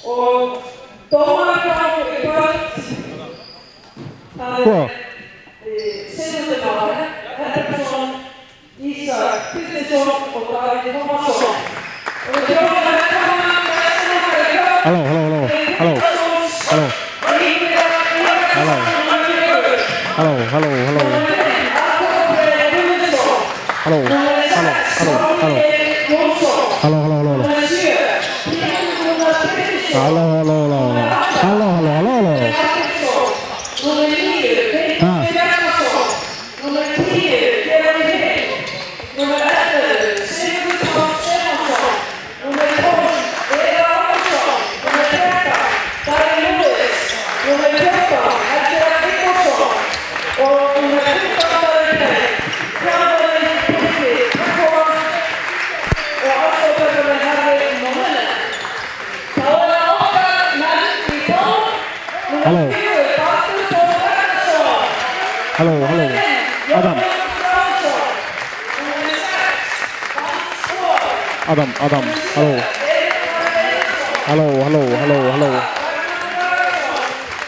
Og dómaraflokkur í kvöld, það Sigmundur Máni Herbertsson, Ísak Kristinsson og Davíð Tómasson. Og við bjóðum velkomna gestina í kvöld. Halló. Adam, halló.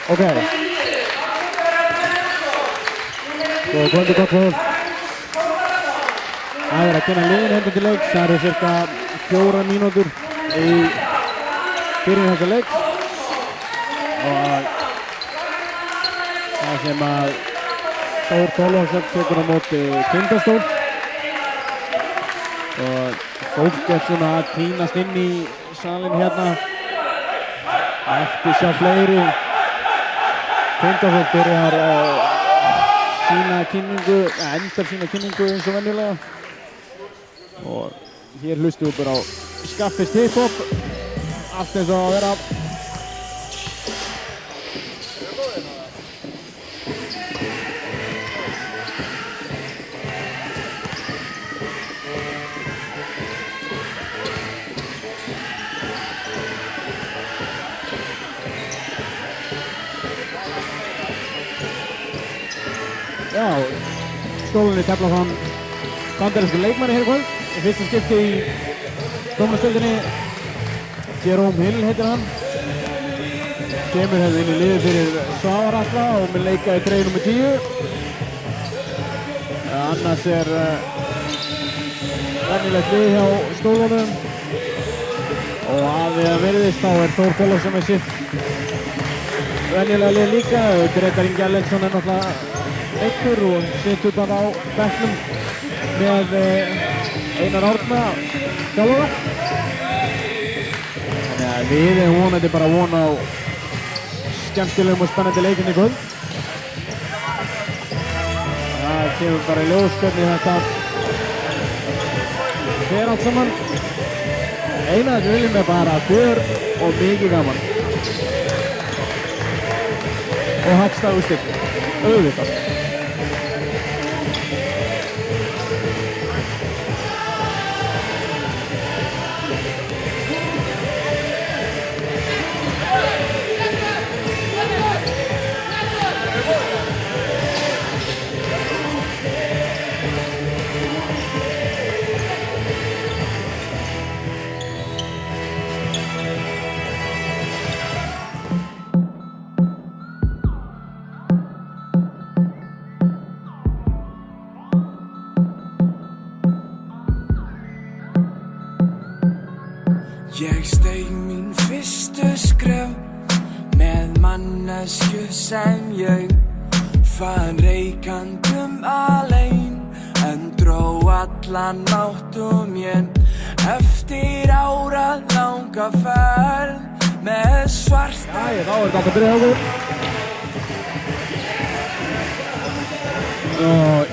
Okay. Góð kvöldi, gott fólk. Það að kynna liðin hendur til leiks. Það cirka 4 mínútur í byrjun þessa leiks. Og það sem að Þór Þorláksson tekur á móti Tindastól. Og fólk svona að tínast inn í salin hérna. Eftir sjá fleiri. Tindastól byrjar endar sína kynningu eins og venjulega. Og hér hlustum við bara á Skaffist Hip-Hop. Allt eins og að vera. Já, Stólinni tefla fram bandarísku leikmanni hér í kvöld. Í fyrsta skipti í dómarastöldinni. Jerome Hill heitir hann. Kemur hérna inn í liðið fyrir Svavar Atla og mun leika í treyju nr. 10. Annars venjulegt lið hjá Stólunum. Og að við að virðist þá Þór Þorláksson með sitt venjulega lið líka. Grétar Ingi Erlendsson náttúrulega leikkur og situr bara á bekknum með Einar Árna þjálfara. Þannig að við vonandi bara vona á skemmtilegum og spennandi leikinn í kvöld. Það kemur bara í ljós hvernig þetta fer allt saman. Eina sem viljum er bara fjör og mikið gaman. Og hagstæð úrslit, auðvitað. Ég steig mín fyrstu skref með manneskju sem ég fann reikandum alein en dró allan nátt mér eftir áralanga ferð með svart. Jæja, þá þetta að byrja hjá okkur. Og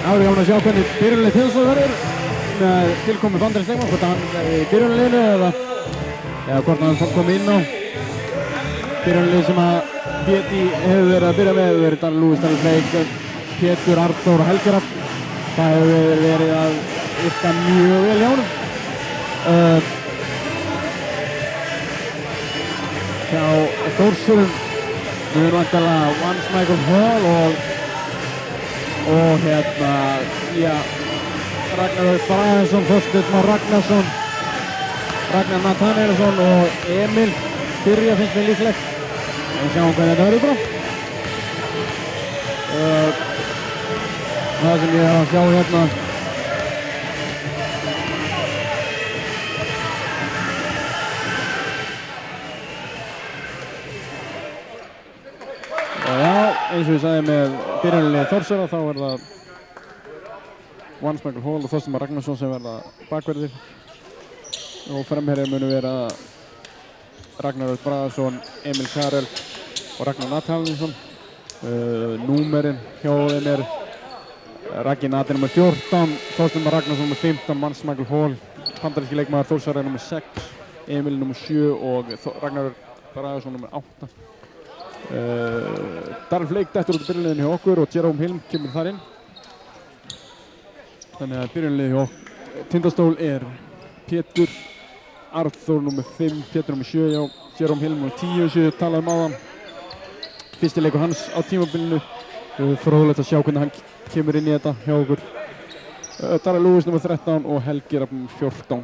þá gaman að sjá hvernig byrjunarlið Tindastóls verður með tilkomi bandarísks leikmann, hvort hann er í byrjunarliðinu eða hvort hann kom inn á byrjunarlið sem að Péti hefur verið að byrja með. Hefur verið Dan Lúis, Davíð Fleyg, Pétur, Arnþór og Helgi Rafn. Það hefur verið að virka mjög vel hjá honum. Hjá Þórsurum við erum vantarlega Vance Michael Hall og hérna, já, Ragnar Þór Bragason, Þorsteinn Már Ragnarsson, Ragnar Nathanielsson og Emil byrja finnst mér líklegt. En sjáum hvernig þetta verður bara. Það sem ég er að sjá hérna. Og já, eins og ég sagði með byrjunarliði Þórsara þá er það Vance Michael Hall og Þorsteinn Ragnarsson sem verða bakverðir. Og fremherjar munu vera Ragnar Örn Bragason, Emil Karel og Ragnar Nathanielsson. Númerinn hjá þeim er Raggi Nati nr. 14, Þorsteinn Ragnarsson nr. 15, Vance Michael Hall, bandaríski leikmaður Þórsara nr. 6, Emil nr. 7 og Ragnar Örn Bragason nr. 8. Darren Flake dettur út í byrjunarliðinu hjá okkur og Jerome Hilm kemur þar inn. Þannig að byrjunarliðið hjá Tindastól er Pétur Arþór nr. 5, Pétur nr. 7, já, Jerome Hilm nr. 10 sem við talaðum áðan. Fyrsti leikur hans á tímabilinu. Fróðilegt að sjá hvernig hann kemur inn í þetta hjá okkur. Darrell Lewis nr. 13 og Helgi Rafn nr. 14.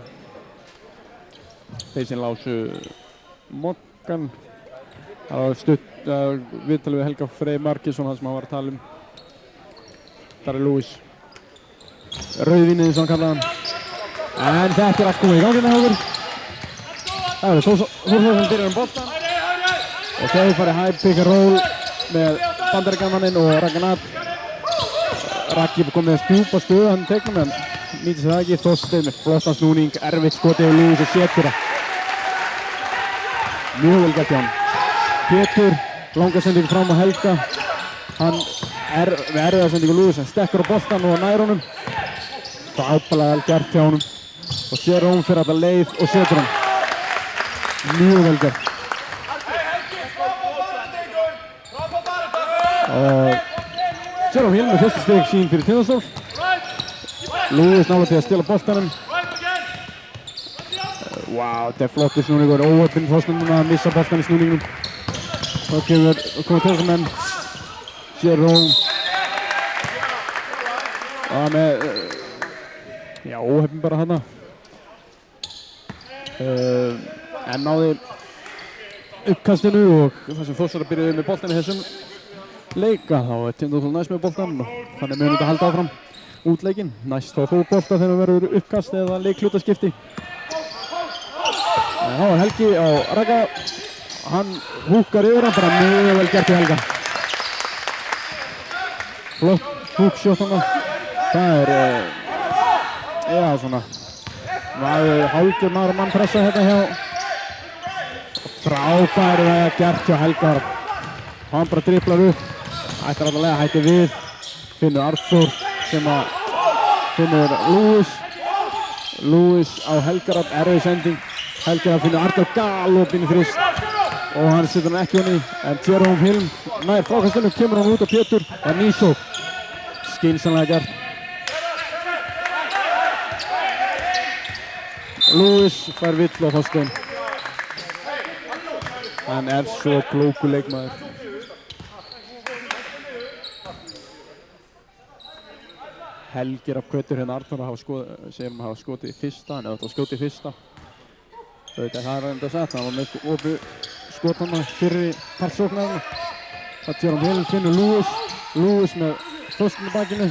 Þeir sem lásu Morgan. Það var stutt viðtalið við Helga Frey Markinsson, hann sem hann var að tala um. Darrell Lewis. Rauðvínið sem hann kallaði hann. En þetta er allt komið í gangina hjá okkur. Það eru Þórsson sem byrjar boltan. Og þeir farið high pick and roll með bandaríkjamanninn og Ragnar Nat. Raggi komið að stjúpa stöðu hann tegnum en nýtti sér það ekki. Þorsteinn með flottan snúning, erfitt skotið og Lewis og setur það. Mjög vel gert hjá hann. Pétur, langa sendingu fram á Helga. Hann er með erfiða sendingu Lewis, hann stekkur á boltan og nær honum. Frábærlega vel gert hjá honum. Og Jerome fyrir alla leið og setur hann. Mjög vel gert. Jerome Hill með fyrsta stig sín fyrir Tindastól. Lewis nálega til að stela boltanum. Þetta er flottur snúningur, óöppinn Þorsteinn núna að missa boltan í snúningnum. Þá kemur Tindastólsmenn Jerome. Það með, óheppinn bara þarna. En náði uppkastinu og það sem Þórsara byrjuði með boltan í þessum leika, þá er Tindastól næst með boltan og þannig munum þetta halda áfram út leikinn. Næst þá bolta þegar það verður uppkast eða leikhlutaskipti. Þá er Helgi á Ragga, hann húkar yfir hann, bara mjög vel gert í Helga. Flott húkshot hann. Það er, svona, hálfgjör maður mann pressa hérna hjá. Frábærlega gert hjá Helga. Hann bara driblar upp, ætlar allavega að hætti við. Finnur Arþór sem að finnur Lewis. Lewis á Helga Rafn, erfið sending. Helgi Rafn finnur Arþór galopinn í þrist og hann setur hann ekki honni. En Jerome Hilm nær frákastinu, kemur hann út á Pétur. Það er nýsók. Skynsamlega gert. Lewis fær vill á Þorsteinn. Hann er svo klókur leikmaður. Helgi Rafn hvetur hérna Arþór að hafa skotið í fyrsta, en ef þetta var skotið í fyrsta. Það er enda satt, hann var með opið skotana fyrri partsóknarna. Það Jerome Hill finnur Lewis. Lewis með Þorsteinn í bakinu.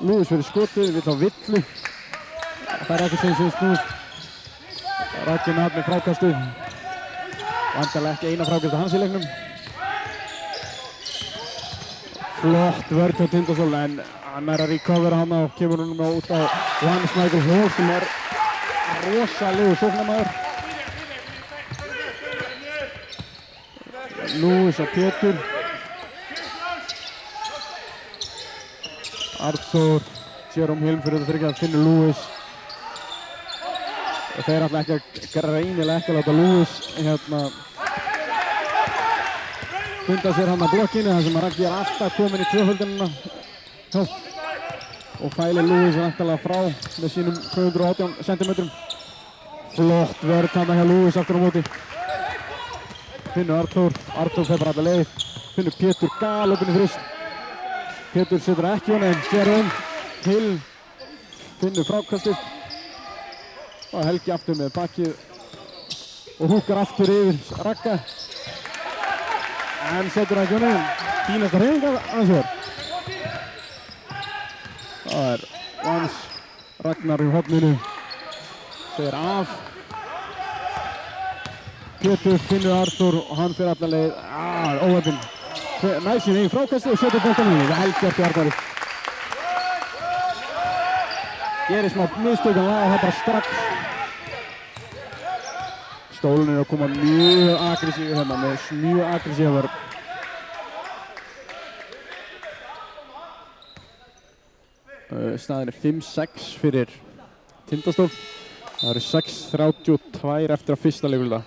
Lewis fyrir skotið, vill á villu. Það er ekki sem snúð. Raggi Nat með frákastu. Vantarlega ekki eina frákastu hans í leiknum. Flott vörn hjá Tindastól en hann er að recovera hann og kemur honum út á Vance Michael Hall sem er rosalegu sóknarmaður. Lewis og Pétur. Arþór, Jerome Hilm fyrir þetta þryggja, finnur Lewis. Og þeir ætla ekki að greinilega ekki að láta Lewis funda sér hann að blokkinu þar sem Raggi er alltaf komin í tvöföldunina. Og fælir Lewis væntanlega frá með sínum 218 cm. Flott vörn þarna hjá Lewis aftur á móti. Finnur Arþór, Arþór fer bara alla leið. Finnur Pétur galopinn í þrist. Pétur setur ekki honni en Jerome Hill finnur frákastið. Og Helgi aftur með bakið og húkar aftur yfir Ragga. En setur hann ekki á niður. Fínasta hreyfinga aðeins var. Það Vans Ragnar í horninu. Segir af. Pétur finnur Arþór og hann fyrir alla leið. Óheppinn. Nær sín eigin frákasti og setur boltann í. Vel gert í Arnari. Gerir smá mistök og laga það bara strax. Stólun að koma mjög aggressífur hérna með mjög aggressífur. Staðin 5-6 fyrir Tindastól. Það eru 6:32 eftir að fyrsta leikluta.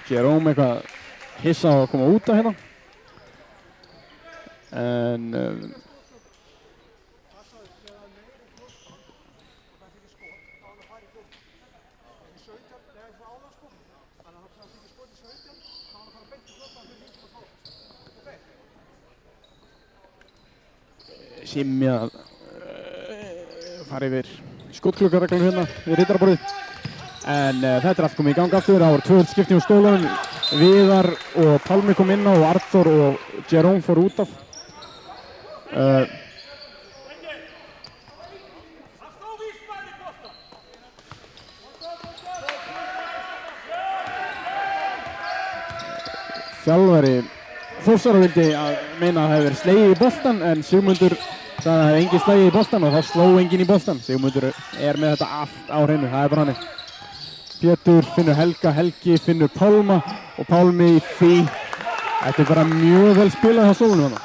Jerome eitthvað hissa á að koma út af hérna. En Simmi að fara yfir skotklukkarreglum hérna við riddaraborðið. En þetta er allt komið í gang aftur. Það voru 2 skipti á stólunum. Viðar og Pálmi kom inn á og Arþór og Jerome fór út af. Þjálfari Þórsara vildi að meina að það hefði verið slegið í boltan en Sigmundur sagði að það hefði engin slegið í boltan og þá sló enginn í boltan. Sigmundur er með þetta allt á hreinu, það er bara hannig. Pétur finnur Helga, Helgi finnur Pálma og Pálmi í því. Þetta er bara mjög vel spilað á sólunum þarna.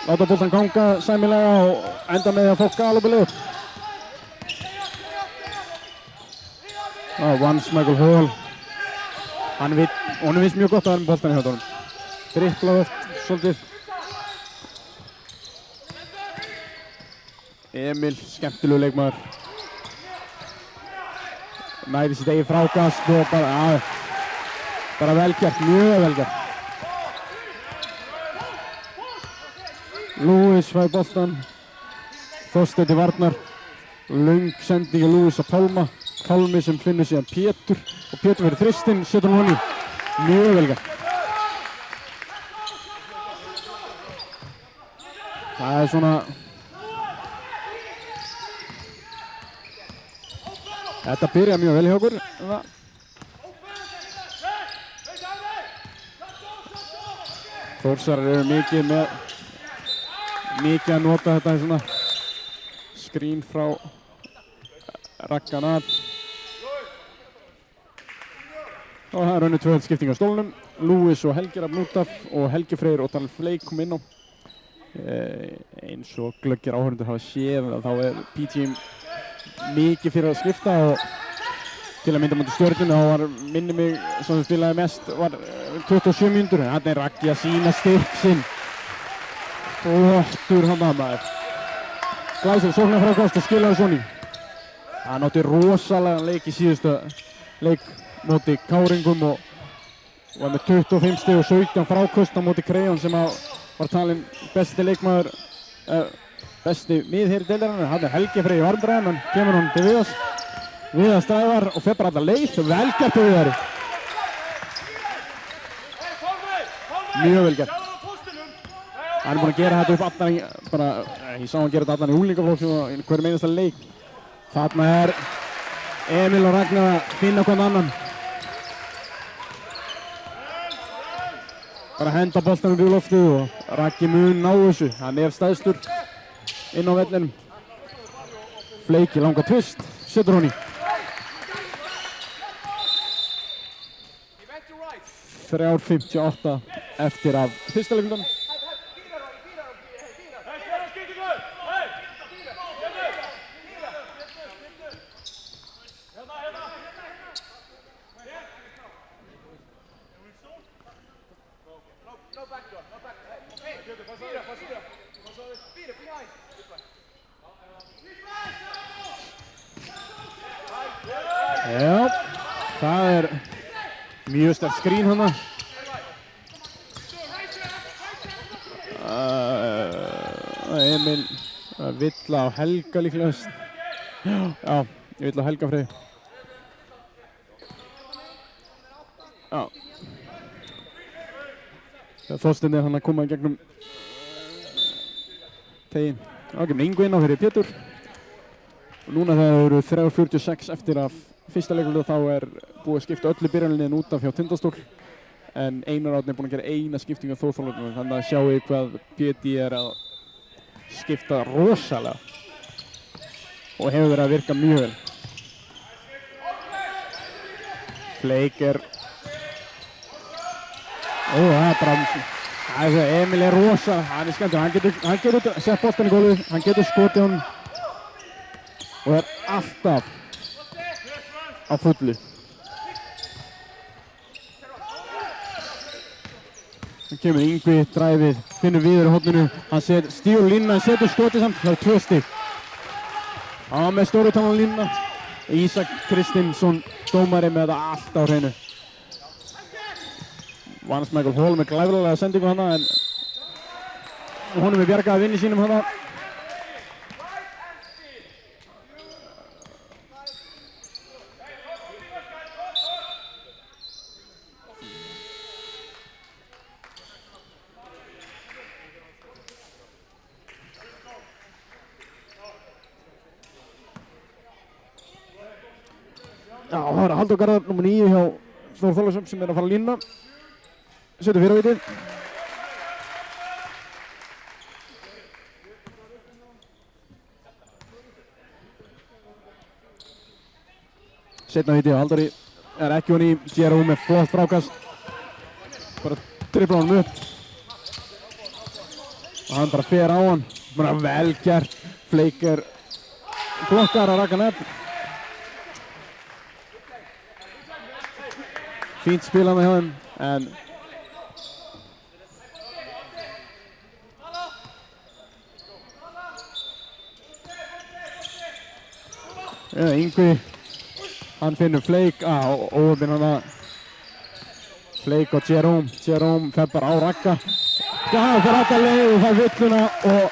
Láta boltan ganga sæmilega og enda með að fá galopið upp. Vans Michael Hall. Honum finnst mjög gott að vera með boltan í höndunum. Driplað oft svolítið. Emil, skemmtilegu leikmaður. Næri sitt eigið frákast og bara vel gert, mjög vel gert. Lewis fær boltan. Þorsteinn til varnar. Löng sending af Lewis að Pálma. Pálmi sem finnur síðan Pétur og Pétur fyrir þristinn, setur hann í. Mjög vel gert. Það er svona þetta byrja mjög vel hjá okkur. Þórsarar eru mikið að nota þetta svona skrín frá Raggan að. Og það er önnur 2 skipting á stólunum. Lewis og Helgi Rafn út af og Helgi Freyr og Daniel Fleyk kom inn á. Eins og glöggir áhorfendur hafa séð að þá er PTM mikið fyrir að skipta og til að mynda mútið Stjörnunni þá var minni mig sem þau spilaði mest var 27 mínútur. Þarna er Raggi að sína styrk sinn. Flottur hann að maður. Glæsileg sóknarfrákast og skilaði svona í. Hann átti rosalega leik í síðustu leik móti Káringum og var með 25 stig og 17 fráköst á móti Krejón sem var talinn besti leikmaður, besti miðherri deildarinnar. Hann er Helgi Freyr í varmdræðan, hann kemur hann til Viðars. Viðars stræðar og fer bara alla leið, vel gert á Viðari. Mjög vel gert. Hann er búinn að gera þetta upp allan ég sá hann gera þetta allan í úlingaflokki og hverjum einasta leik. Þarna er Emil og Ragnar að finna hvern annan. Bara henda boltanum í loftið og Raggi mun ná þessu. Hann er stæðstur inn á vellinum. Fleyki langa tvist, setur hann í. 3:58 eftir af fyrsta leiklutanum. Já, það er mjög sterkt skrín hana. Emil vill á Helga líklegast. Já, ég vill á Helga Freyr. Já. Þorsteinn hann að koma í gegnum teginn. Það kemur Ingu inn á fyrir Pétur. Og núna þegar það eru 3:46 eftir af fyrsta leikluta þá er búið að skipta öllu byrjunarliðin út af hjá Tindastól. En Einar Árni er búinn að gera eina skiptingu á Þórþórsvöllum, þannig að sjáu hvað Péti er að skipta rosalega og hefur verið að virka mjög vel. Fleik er það er bara Emil er rosa, hann er skemmtilega, hann getur sett boltan í gólfið, hann getur skotið honum og er alltaf á fullu. Hann kemur Yngvi, dræfið, finnur Viður í horninu, hann stígur línuna, hann setur skotið samt, það er 2 stig. Hann var með stóru tannan línuna, Ísak Kristinsson, dómari með þetta allt á hreinu. Vans Michael Hall með glæfralega sendingu hana, en honum er bjargað að vinni sínum hana. Já, það er Halldór Garðar, nr. 9 hjá Þór Þorláksson sem er að fara að lína. Setur fyrravítið. Seinna vítið á Halldóri er ekki honni, Jerome með flott frákast. Bara tripla honum upp. Og hann bara fer á hann. Bara vel gert. Fleikir blokkar að raka nefn. Fínt spilað með hann, en Yngvi, hann finnur Fleik, óöfinn hann að Fleik og Jerome fer bara á ragga. Það fer alltaf leið og fær villuna og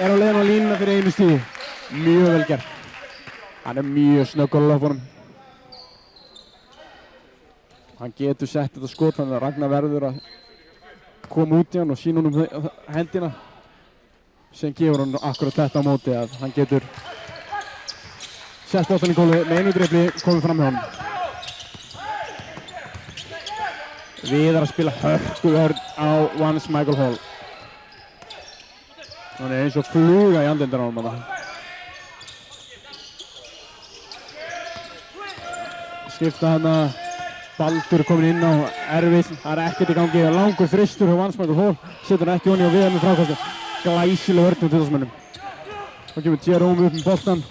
er á leiðin á línuna fyrir einu stíði. Mjög vel gert. Hann er mjög snöggur á löpunum. Hann getur sett þetta skot, þannig að Ragnar verður að koma út í hann og sína honum hendina. Sem gefur hann akkurat þetta á móti að hann getur sett boltann í gólfið með einu dribli komið fram hjá honum. Viðar að spila hörkuvörn á Vans Michael Hall. Hann er eins og fluga í andlindina á honum. Skipta hann að Baldur komin inn á erfitt, það er ekkert í gangi, langur þristur hjá Vans Michael Hall, setur hann ekki honni og Viðar með frákastu. Glæsileg vörn hjá Tindastólsmönnum. Þá kemur Jerome upp með boltan,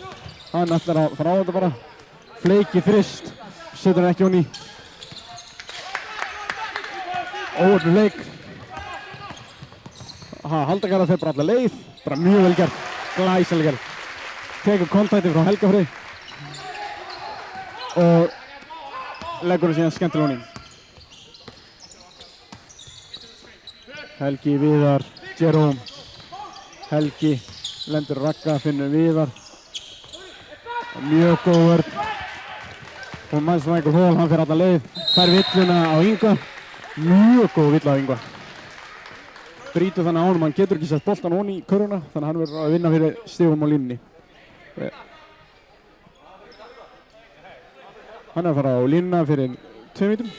hann ætlar að fara á þetta bara. Fleiki þrist, setur hann ekki honni. Óöfnum leik. Halldór Garðar fer bara alla leið, bara mjög vel gert, glæsileg gert. Tekur kontaktinn frá Helga Freyr og leggur hann síðan skemmtilega honum. Helgi, Viðar, Jerome. Helgi lendur ragga, finnur Viðar. Mjög góð vörn. Og Vans Michael Hall, hann fer alla leið. Fær villuna á Yngva. Mjög góð villa á Yngva. Brýtur þannig á honum, hann getur ekki sett boltan honni í körfuna, þannig að hann verður að vinna fyrir stigum á línunni. Hann er að fara á línuna fyrir 2 mínutum.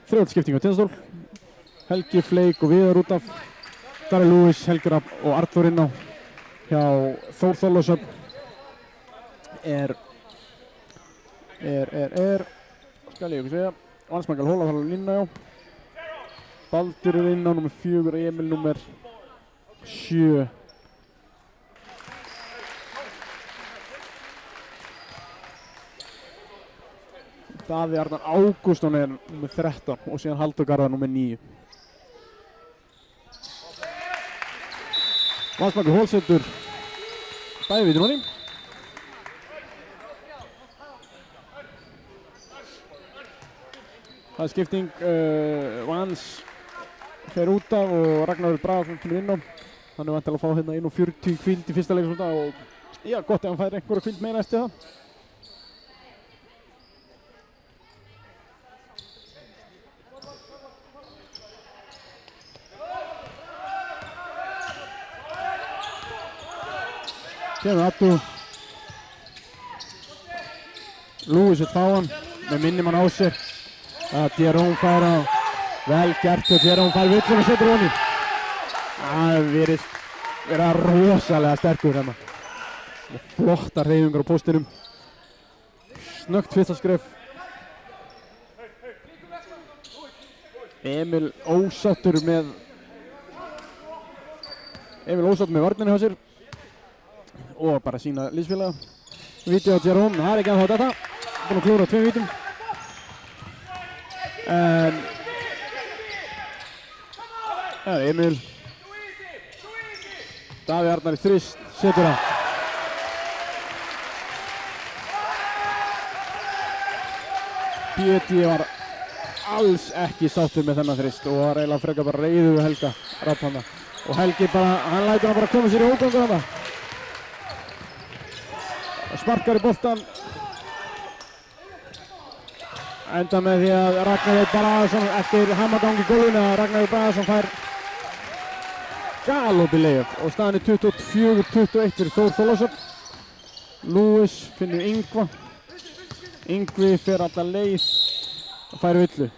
3 skipting á Tindastól. Helgi, Fleik og Viðar út af. Darri Lewis, Helgi Rapp og Arnþór inn á. Hjá Þór Þorláksson skal ég ekki segja. Vans Michael Hall að fara á línuna, já. Baldur er inn á nummer 4, Emil nummer 7. Daði Arnar Ágústsson er nummer 13 og síðan Halldór Garðar nummer 9. Vans Michael Hall setur bæði vítin honni. Það er skipting Vans fer út af og Ragnar Bragason kemur inn á. Hann er vantilega að fá hérna 41 hvíld í fyrsta leik svona og já, gott ef hann fær einhverja hvíld meira eftir það. Kemur Abdu. Lewis fá hann með minnum hann á sér. Jerome fær á. Vel gert og Jerome fær villum og setur honi. Það virðist vera rosalega sterkur hérna. Flottar hreyfingar á póstinum. Snöggt fyrsta skref. Emil ósáttur með vörninni hjá sér. Og bara sína liðsfélaga. Víti á Jerome, það ekki ennþá þetta. Búinn að klúra 2 vítum. Það Emil. Davíð Arnar í þrist, setur það. Péti var alls ekki sáttur með þennan þrist og var eiginlega frekar bara reiður við Helga Rapp hana. Og Helgi bara, hann lætur hann bara koma sér í ógangur hana. Sparkar í boltan. Enda með því að Ragnar Bragason eftir hamagang í gólfinu að Ragnar Bragason fær galop í layup og staðan er 24-21 fyrir Þór Þorláksson. Lewis finnur Yngva. Yngvi fer alla leið og fær villu.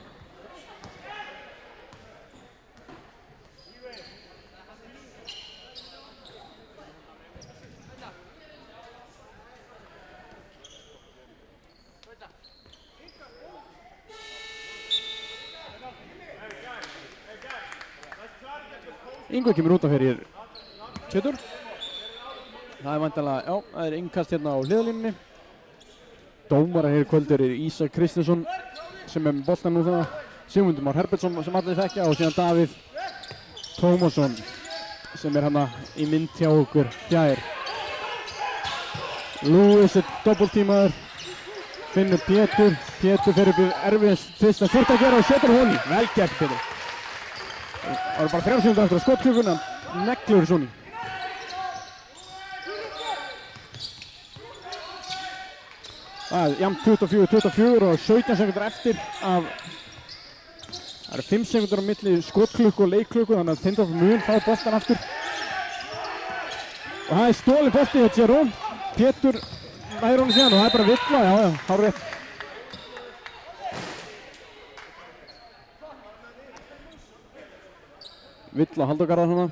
Yngvi kemur út af fyrir Pétur. Það er væntanlega, já, það er innkast hérna á hliðalínunni. Dómarar hér í kvöld eru Ísak Kristinsson sem er með boltan nú það. Sigmundur Már Herbertsson sem allir þekkja og síðan Davíð Tómasson sem er hérna í mynd hjá okkur fjær. Lewis er doppeltímaður. Finnur Pétur. Pétur fer upp í erfiðast fyrst en þurft að gera og setur honi. Vel gert Pétur. Það var bara 3 sekúndur eftir að skottklukkuna neglur svona. Það er jafnt 24-24 og 17 sekúndur eftir af það eru 5 sekúndur á milli skotklukku og leikklukku þannig að Tindastóll mun fá boltan aftur. Og það er stolið bolti hjá Jerome. Pétur nær honum síðan og það er bara villa, já, hárrétt. Vill á haldagarða hana.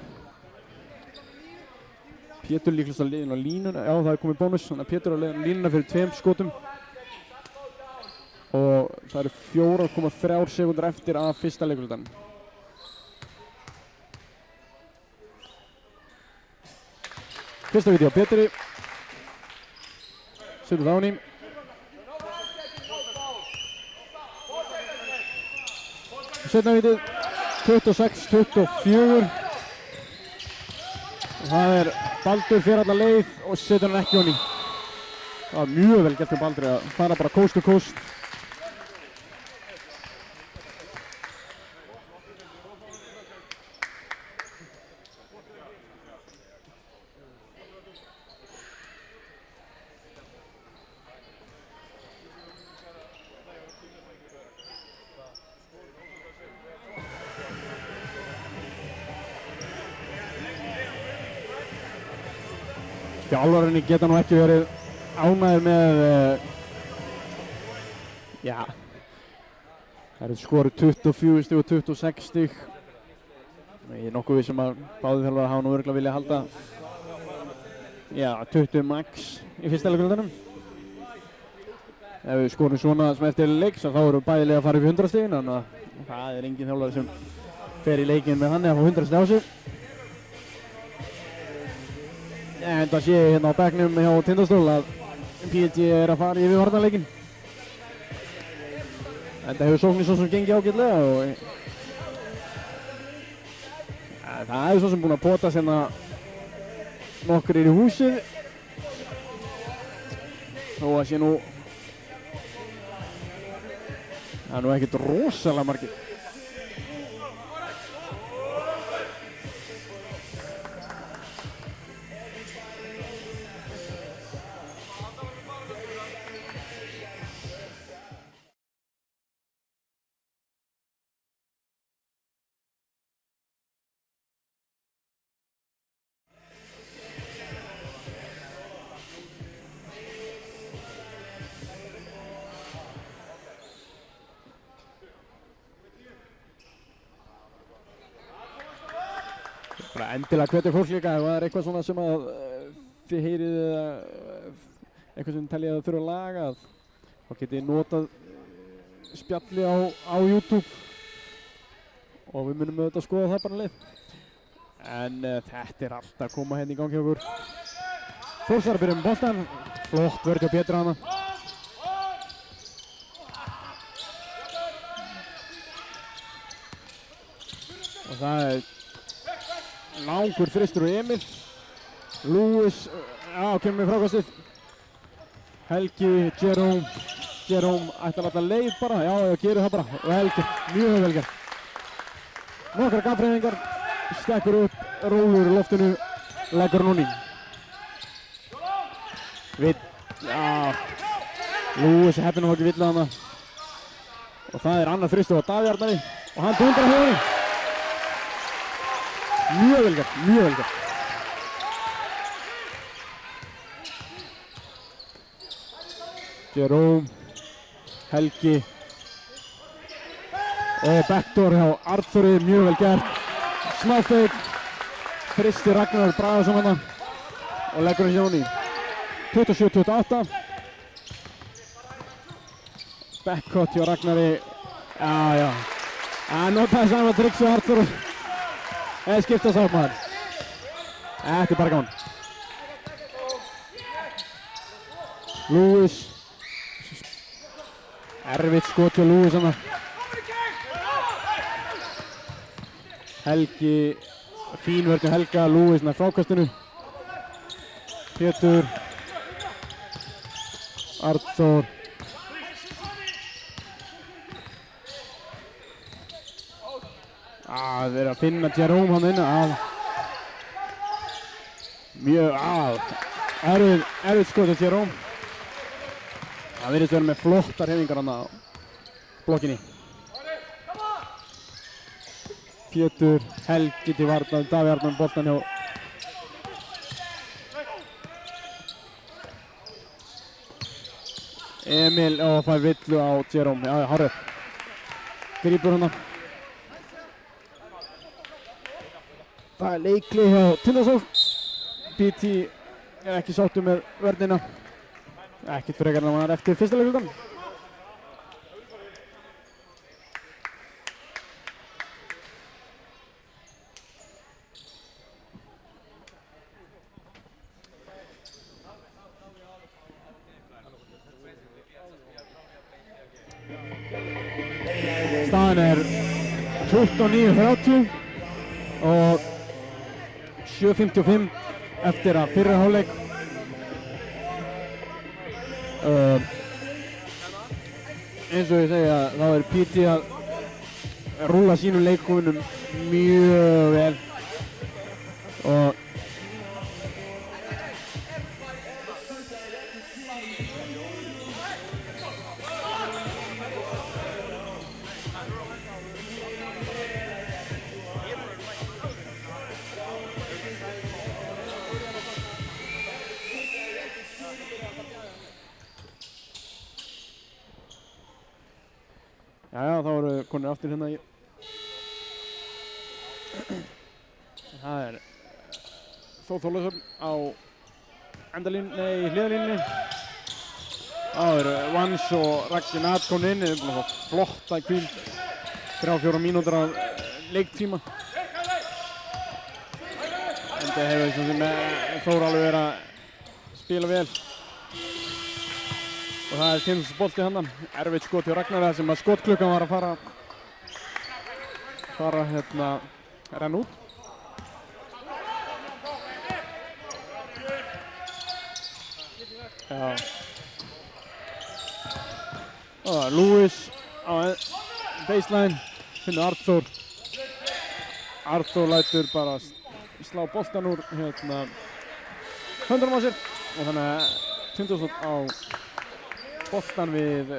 Pétur líklegast að leiðin á línuna, já það er komið bónus, þannig að Pétur á leiðin á línuna fyrir 2 skotum. Og það eru 4,3 sekúndur eftir af fyrsta leiklutan. Fyrsta víti á Péturi. Setur það á henni. Setna vítið. 26-24 það er Baldur fyrir alla leið og setur hann ekki honni. Það var mjög vel gert með Baldur að fara bara coast to coast. Þjálfararnir geta nú ekki verið ánægðir með já það eru skorið 24 stig og 26 stig. Ég er nokkuð viss að báðir þjálfarar hafa nú örugglega viljað halda já 20 max í fyrsta leiklutanum. Ef við skorum svona sem eftir leiks þá eru bæði að fara upp í 100 stigin þannig að það er engin þjálfari sem fer í leikinn með hann að fá 100 stig á sig. En það sé ég hérna á bekknum hjá Tindastóll að PLG er að fara yfir varnarleikinn. Þetta hefur sóknin svo sem gengið ágætlega og það er svo sem búin að potast hérna nokkur í húsið. Þó að sé nú það er nú ekkert rosalega margir. bara endilega hvetja fólk líka ef það er eitthvað svona sem að þið heyrið eitthvað sem teljið að þurfa að laga þá getið þið notað spjalli á YouTube og við munum auðvitað að skoða það bara leið. En þetta er allt að koma hérna í gangi hjá okkur. Þórsar að byrja með boltan, flott vörð hjá Pétur hana. Og það er langur þristur og Emil. Lewis, kemur með frákastið. Helgi, Jerome ætlar alltaf leið bara, gerir það bara. Og Helgi, mjög vel gert. Nokkra gafræðingar, stekkur upp, rólur í loftinu, leggur hún í. Lewis er heppinn að hafa ekki villað hana. Og það er annar þristur á Davíð Arnari og hann dundrar hjá henni. Mjög vel gert, mjög vel gert. Jerome, Helgi og backdoor hjá Arþóri, mjög vel gert. Smáfeik, Kristi Ragnar Bragason hana og leggur hann hjá henni. 27-28. Backcut hjá Ragnari. Hann notaði sama tricks hjá Arþór. Eða skipta sáttmaður. Þetta er bara gán. Lewis. Erfitt skot hjá Lewis hana. Helgi. Fín vörð hjá Helga. Lewis nær frákastinu. Pétur. Arþór. Þeir eru að finna Jerome hann inni. Mjög erfitt skot hjá Jerome. Það virðist vera með flottar hreyfingar hann á blokkinni. Pétur, Helgi til varnar, Davíð Arnar boltan hjá Emil og fær villu á Jerome. Hárið. Grípur hana. Það er leikli hjá Tindastóll. BT er ekki sáttur með vörnina. Ekkert frekar en hann var eftir fyrsta leiklutan. Staðan er 29-30 og 7:55 eftir að fyrri hálfleik. Eins og ég segja, þá er PT að rúlla sínum leikkonum mjög vel og þá eru konur aftur hérna í það er Þór Þorleifsson á hliðarlínunni. Það eru Vans og Raggi Nat komin inn, búin að fá flotta hvíld, 3-4 mínútur af leiktíma. En það hefur sem Þór alveg verið að spila vel. Og það er Tindastóllsbolti handan, erfitt skot hjá Ragnari sem að skotklukkan var að fara renna út. Lewis á baseline, finnur Arþór. Arþór lætur bara slá boltan úr höndunum á sér og þannig að Tindastóll á boltan við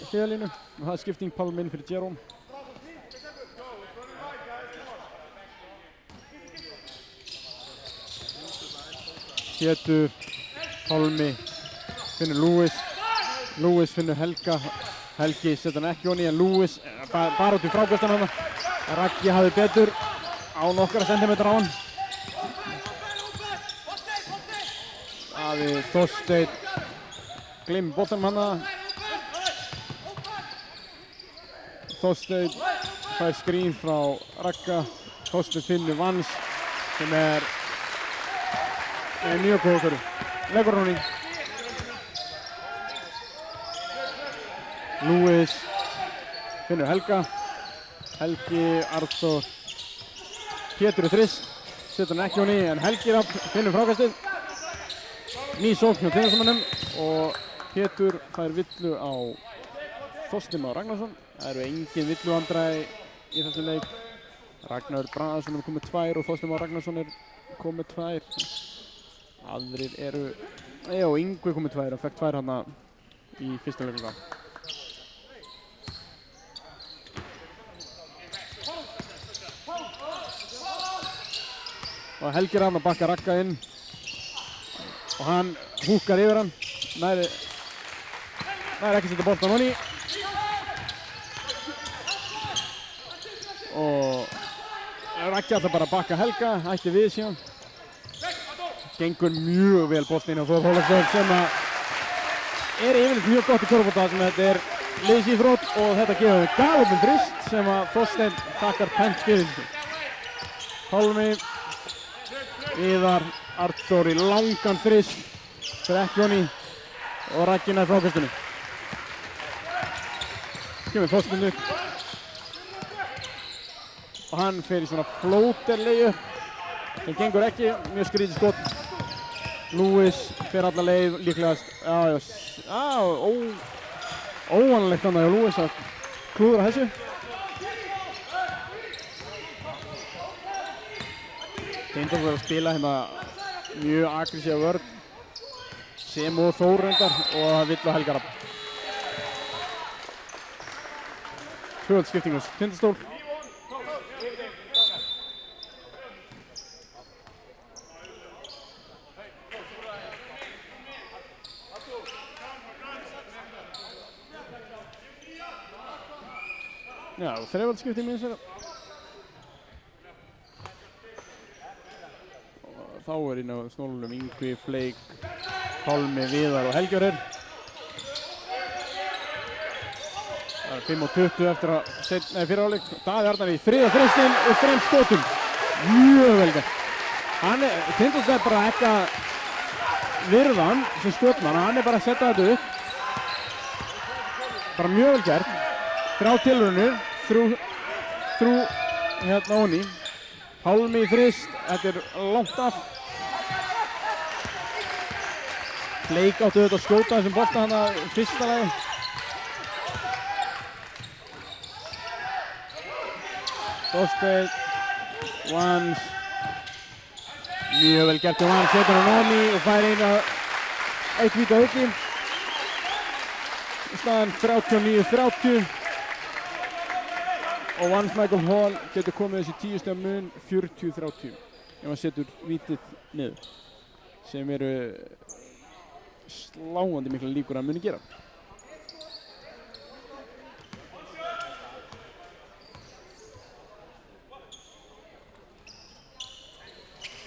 hliðarlínu og það er skipting Pálmi inn fyrir Jerome. Pétur, Pálmi finnur Lewis, Lewis finnur Helga, Helgi setur hann ekki honni en Lewis bara út í frákastan hana. Raggi hafði betur á nokkra sentimetra á hann. Davíð Þorsteinn gleymir boltanum hana. Þorsteinn fær skrín frá Ragga. Þorsteinn finnur Vans sem er mjög góð okkur. Leggur hún í. Lewis finnur Helga. Helgi, Arþór, Pétur þrist. Setur hann ekki hún í en Helgi finnur frákastið. Ný sókn hjá Teigarsmönnum og Pétur fær villu á Þorsteinn Már Ragnarsson. Það eru engin villuandræði í þessum leik. Ragnar Bragason er komið 2 og Þorsteinn Már Ragnarsson er komið 2. Aðrir eru, og Yngvi komið 2 og fekk 2 hana í fyrsta leikluga. Og Helgi Rafn að bakka Ragga inn og hann húkar yfir hann. Nær ekki setja boltan honni. Og Raggi ætlar bara að bakka Helga, hætti við síðan. Gengur mjög vel boltinn á Þór Þorláksson sem er yfirleitt mjög gott í körfubolta sem þetta er liðsíþrótt og þetta gefur galopinn þrist sem að Þorsteinn þakkar pennt fyrir. Pálmi, Viðar, Arþór í langan þrist fyrir ekki honni og Raggi nær frákastinu. Kemur Þorsteinn upp og hann fer í svona flóterlegu sem gengur ekki, mjög skrítið skot. Lewis fer alla leið líklegast, óvanalegt annað hjá Lewis að klúðra þessu. Tindastóll er að spila hérna mjög aggressíva vörn sem og Þór reyndar og það vill á Helga Rafn. Tvöfaldsskipting hos Tindastóll. Já, þrefaldsskipting minnst þeirra. Þá er inn á snólunum Yngvi, Fleik, Pálmi, Viðar og Helgjörður. Það er 5:20 eftir að fyrra hálfleik. Daði Arnar í þriðja þristinn og 3 skotum. Mjög vel gert. Tindastóll er bara ekki að virða hann sem skotmann. Hann er bara að setja þetta upp. Bara mjög vel gert. 3 tilraunir, þrjú hérna honni. Pálmi í þrist, þetta er langt af. Fleik áttu auðvitað að skjóta þessum bolta hana fyrsta lagi. Þorsteinn, Vans. Mjög vel gert hjá Vans, setur hann honni og fær eitt víti á auki. Staðan 39-30. Og Vans Michael Hall getur komið þessi 10 stiga mun 40-30 ef hann setur vítið niður sem eru sláandi mikla líkur að hann muni gera.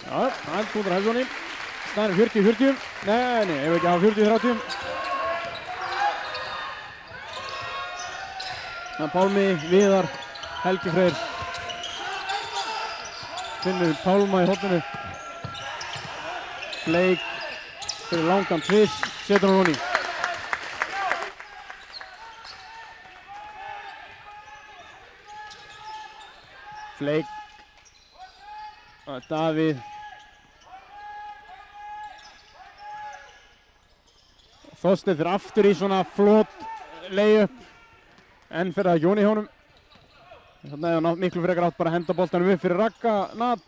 Já, hann tóndar Helssoni. Staðan er 40-40. Nei, ef ekki hafa 40-30. Þannig Pálmi, Viðar, Helgi Freyr. Finnur Pálma í horninu. Fleik fyrir langan tvist, setur hann honni. Fleik. Davíð. Þorsteinn fyrir aftur í svona flott layup. En fyrir að Jóni honum. Þannig að hann miklu frekar átt bara að henda boltanum upp fyrir Ragga Nat.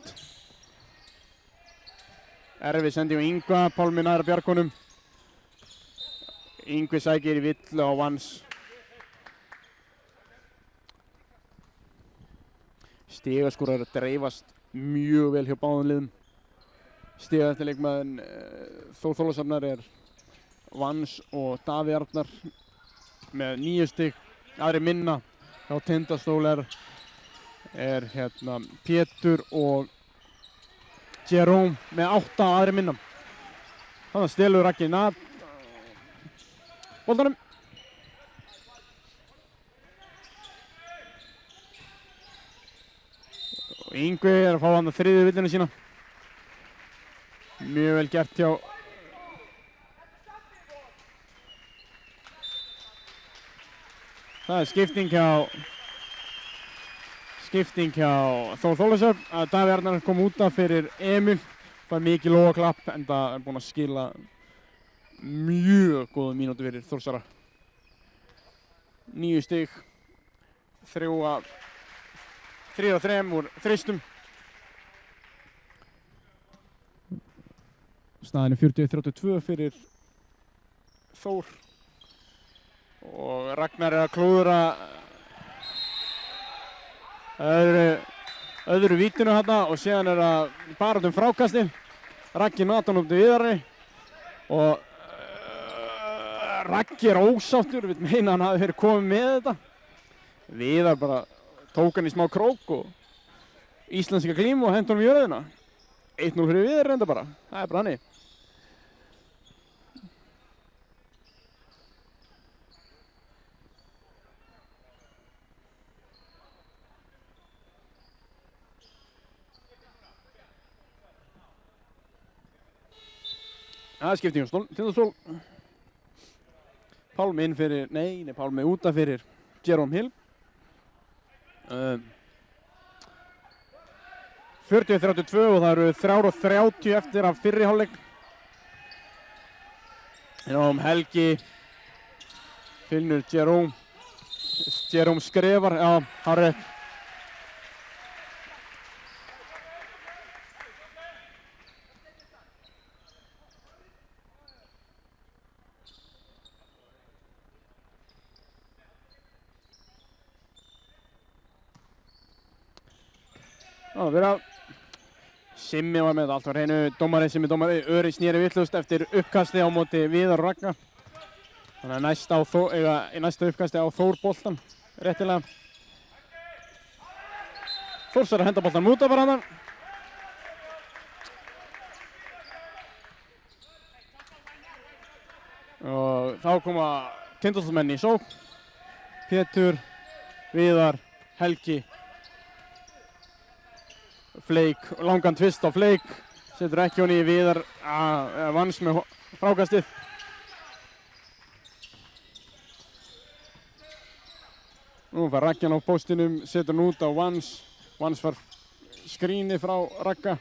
Erfið sending á Yngva, Pálmi nær að bjarga honum. Yngvi sækir í villu á Vans. Stigaskórar dreifast mjög vel hjá báðum liðum. Stigahæsti leikmaðurinn Þór Þorláksson er Vans og Davíð Arnar með 9 stig. Aðrir minna hjá Tindastóll er hérna Pétur og Jerome með 8 aðri minna. Þannig að stelur Raggi Nat boltanum. Og Yngvi að fá hann að þriðju villinu sína. Mjög vel gert hjá það er skipting hjá Þór Þólasöfn að Davíð Arnar kom út af fyrir Emil. Það er mikið lógaklapp en það er búinn að skila mjög góða mínútu fyrir Þórsara. 9 stig, 3 af 3 úr þristum. Staðan er 41-32 fyrir Þór. Og Ragnar er að klúðra öðru vítinu hérna og síðan er að bara frákasti. Raggi Nathan út í Viðari og Raggi er ósáttur, við meina hann hafi verið komið með þetta. Viðar bara tók hann í smá krók og íslenska glímu og hendur hann í jörðina. 1-0 fyrir Viðar reynda bara, það er bara hannig. Það er skipting á Tindastól. Pálmi inn fyrir, Pálmi útaf fyrir Jerome Hill. 40-32 og það eru 3:30 eftir af fyrri hálfleik. Helgi finnur Jerome. Jerome skrefar, já, hárrétt. Simmi var með allt á hreinu, Simmi dómari, Öri sneri vitlaust eftir uppkasti á móti Viðar og Ragnar. Þannig að næsta uppkasti á Þór boltan, réttilega. Þórsar að henda boltan út af varandar. Og þá koma Tindastólsmenn í sókn. Pétur, Viðar, Helgi. Fleik, langan tvist á Fleik, setur ekki honi í Viðar, Vans með frákastið. Nú fær Raggan á póstinum, setur hann út á Vans. Vans fær skrýni frá Ragga.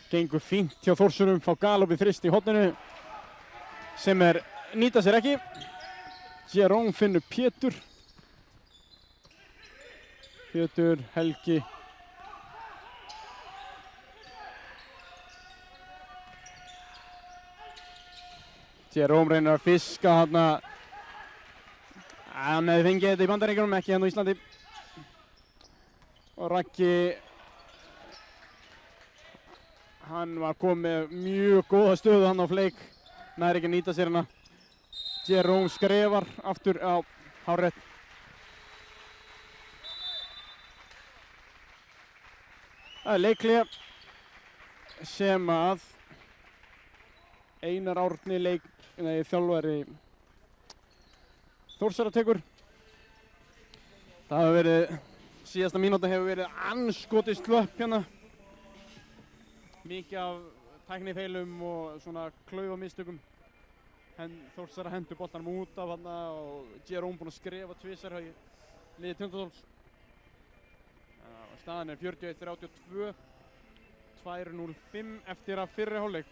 Gengur fínt hjá Þórsurum, fá galop í þrist í horninu sem nýta sér ekki. Jerome finnur Pétur. Pétur, Helgi. Jerome reynir að fiska þarna. Hann hefði fengið þetta í Bandaríkjunum, ekki hérna á Íslandi. Og Raggi, hann var komið með mjög góða stöðu hann á Fleik. Nær ekki að nýta sér hana. Jerome skrefar aftur á hárrétt. Það er leikhlé sem að Einar Árni þjálfari Þórsara tekur. Það hefur verið, síðasta mínúta hefur verið andskotið slöpp hérna. Mikið af tæknifeilum og svona klaufamistökum. Þórsara hendur boltanum út af hana og Jerome búinn að skrefa tvisar í liði Tindastóls. Staðan er 41-32, 2:05 eftir af fyrri hálfleik.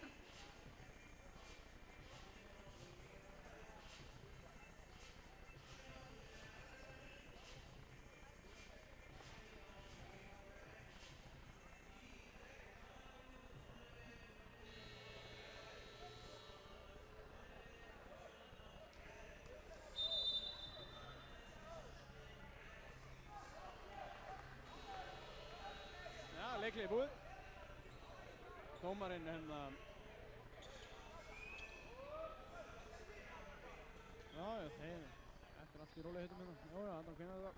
Leikhlé búið. Dómarinn hérna. Já, þeir eftir allt í rólegheitum hérna. Já, hann finna þetta.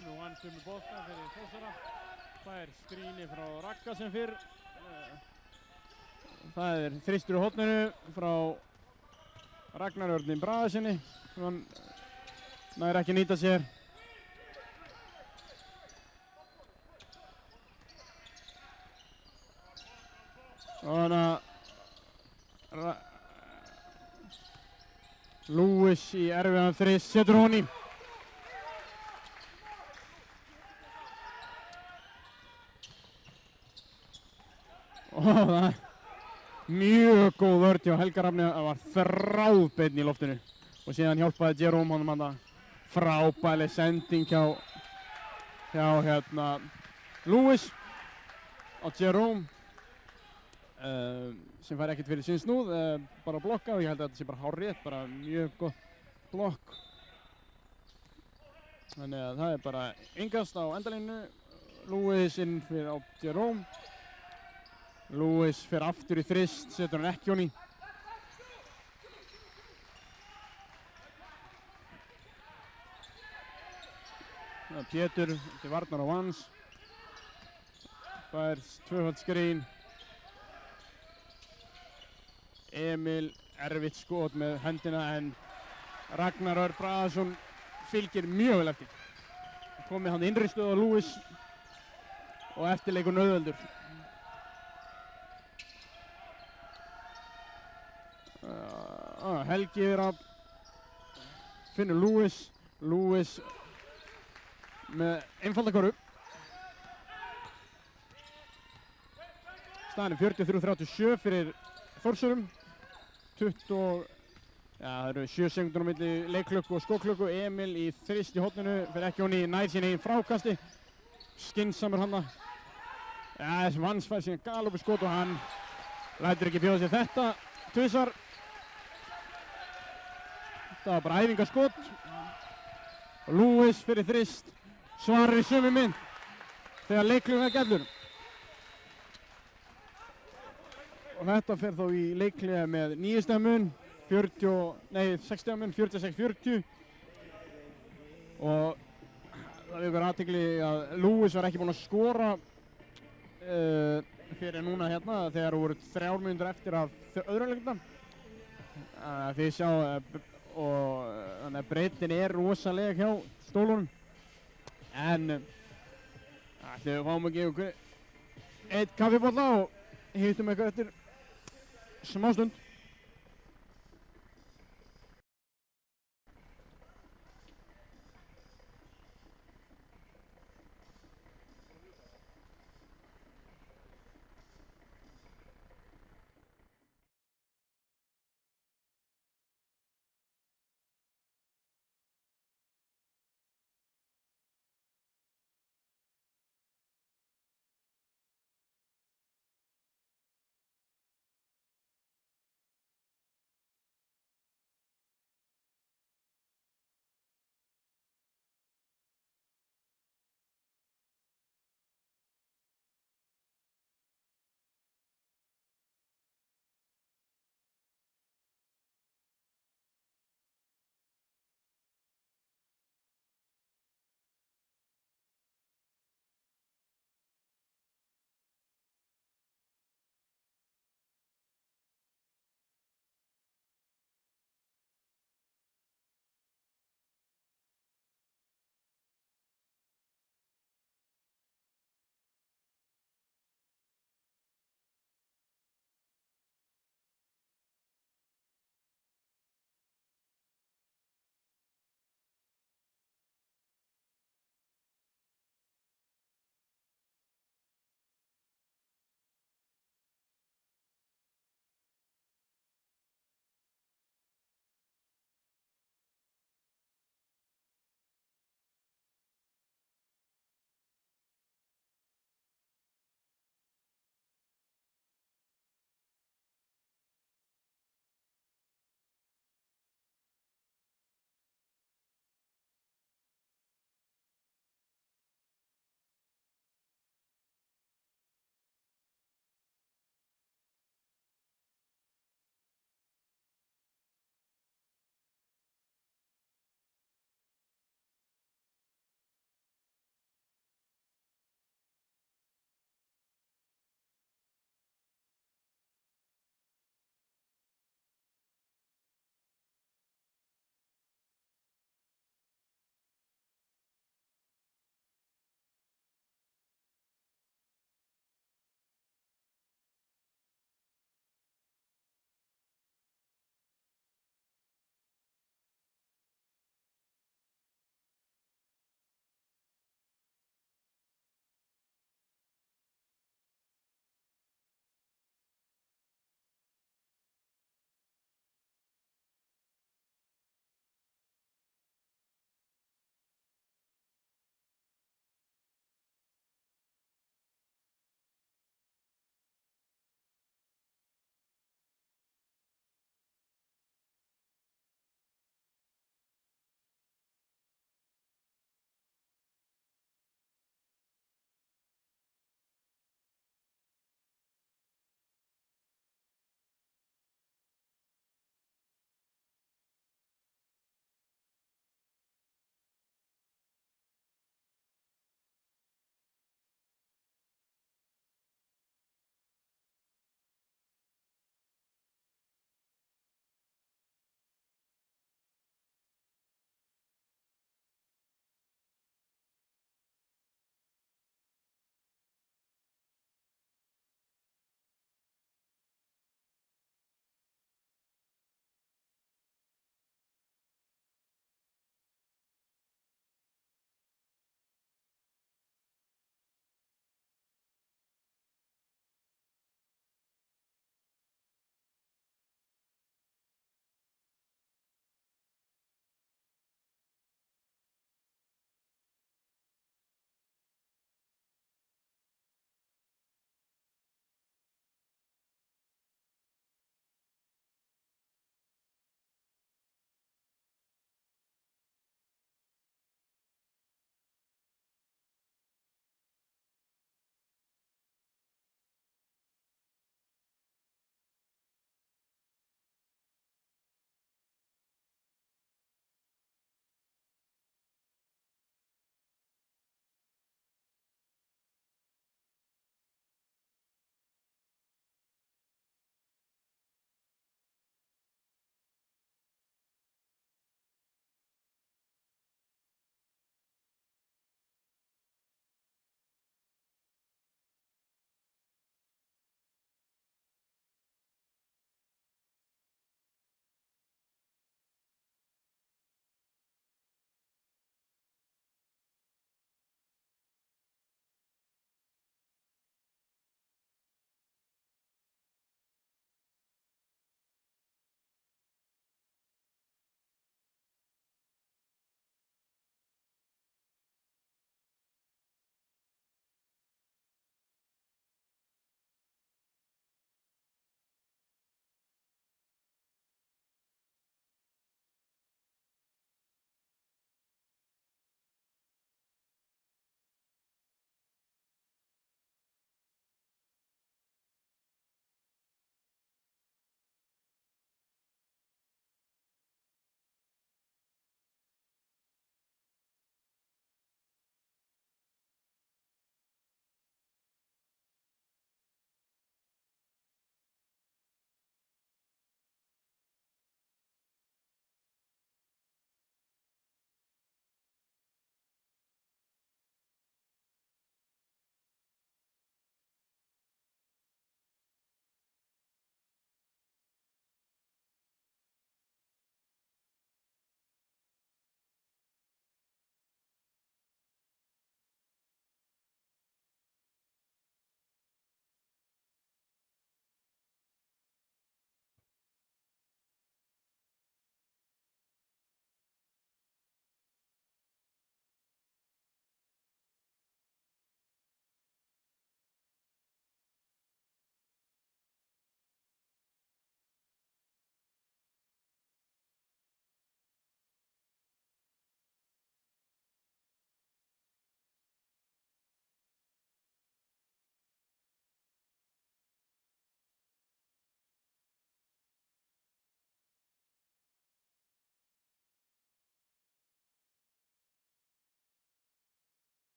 Kemur One með bolta fyrir Þórsara. Það skrýni frá Ragga sem fyrr. Það þristur í horninu frá Ragnar Örn Bragasinni. Hann nær ekki nýta sér. Og þannig að Lewis í erfiðan þrist setur honi. Og það mjög góð vörn hjá Helga Rafni, það var þráðbeinn í loftinu og síðan hjálpaði Jerome honum hann frábæleg sending hjá Lewis á Jerome sem fær ekkert fyrir sinn snúð, bara blokka og ég held að þetta sé bara hárrétt, bara mjög gott blokk. Þannig að það bara yngast á endalínu, Lewis inn fyrir á Jerome. Lewis fer aftur í þrist, setur hann ekki honi. Pétur til varnar á Vans. Fær tvöfald skrín. Emil erfitt skot með hendina en Ragnar Örn Bragason fylgir mjög vel eftir. Komið hann innri stöð á Lewis og eftirleikur auðveldur. Helgi að finna Lewis með einfalda körfu. Staðan 43-37 fyrir Þórsurum. Það eru 7 sekúndur á milli leikklukku og skóklukku. Emil í þrist í horninu, fer ekki honi nær sín eigin frákasti. Skynsamur hann. Þessi Vans fær síðan galopið skot og hann lætur ekki bjóða sér þetta tvisvar. Það var bara æfingaskot. Lewis fyrir þrist. Svarar í sömu mynd þegar leikklukkan gellur. Og þetta fer þá í leikliða með 9 stiga mun, 6 stiga mun, 46-40. Og það vekur athygli að Lewis var ekki búinn að skora fyrir núna hérna þegar voru 3 mínútur eftir af öðrum leiknum. Þið sjá og þannig að breiddin rosalega hjá stólunum. En ætlum við fáum að gefa okkur 1 kaffibolla og hittum eitthvað eftir smástund.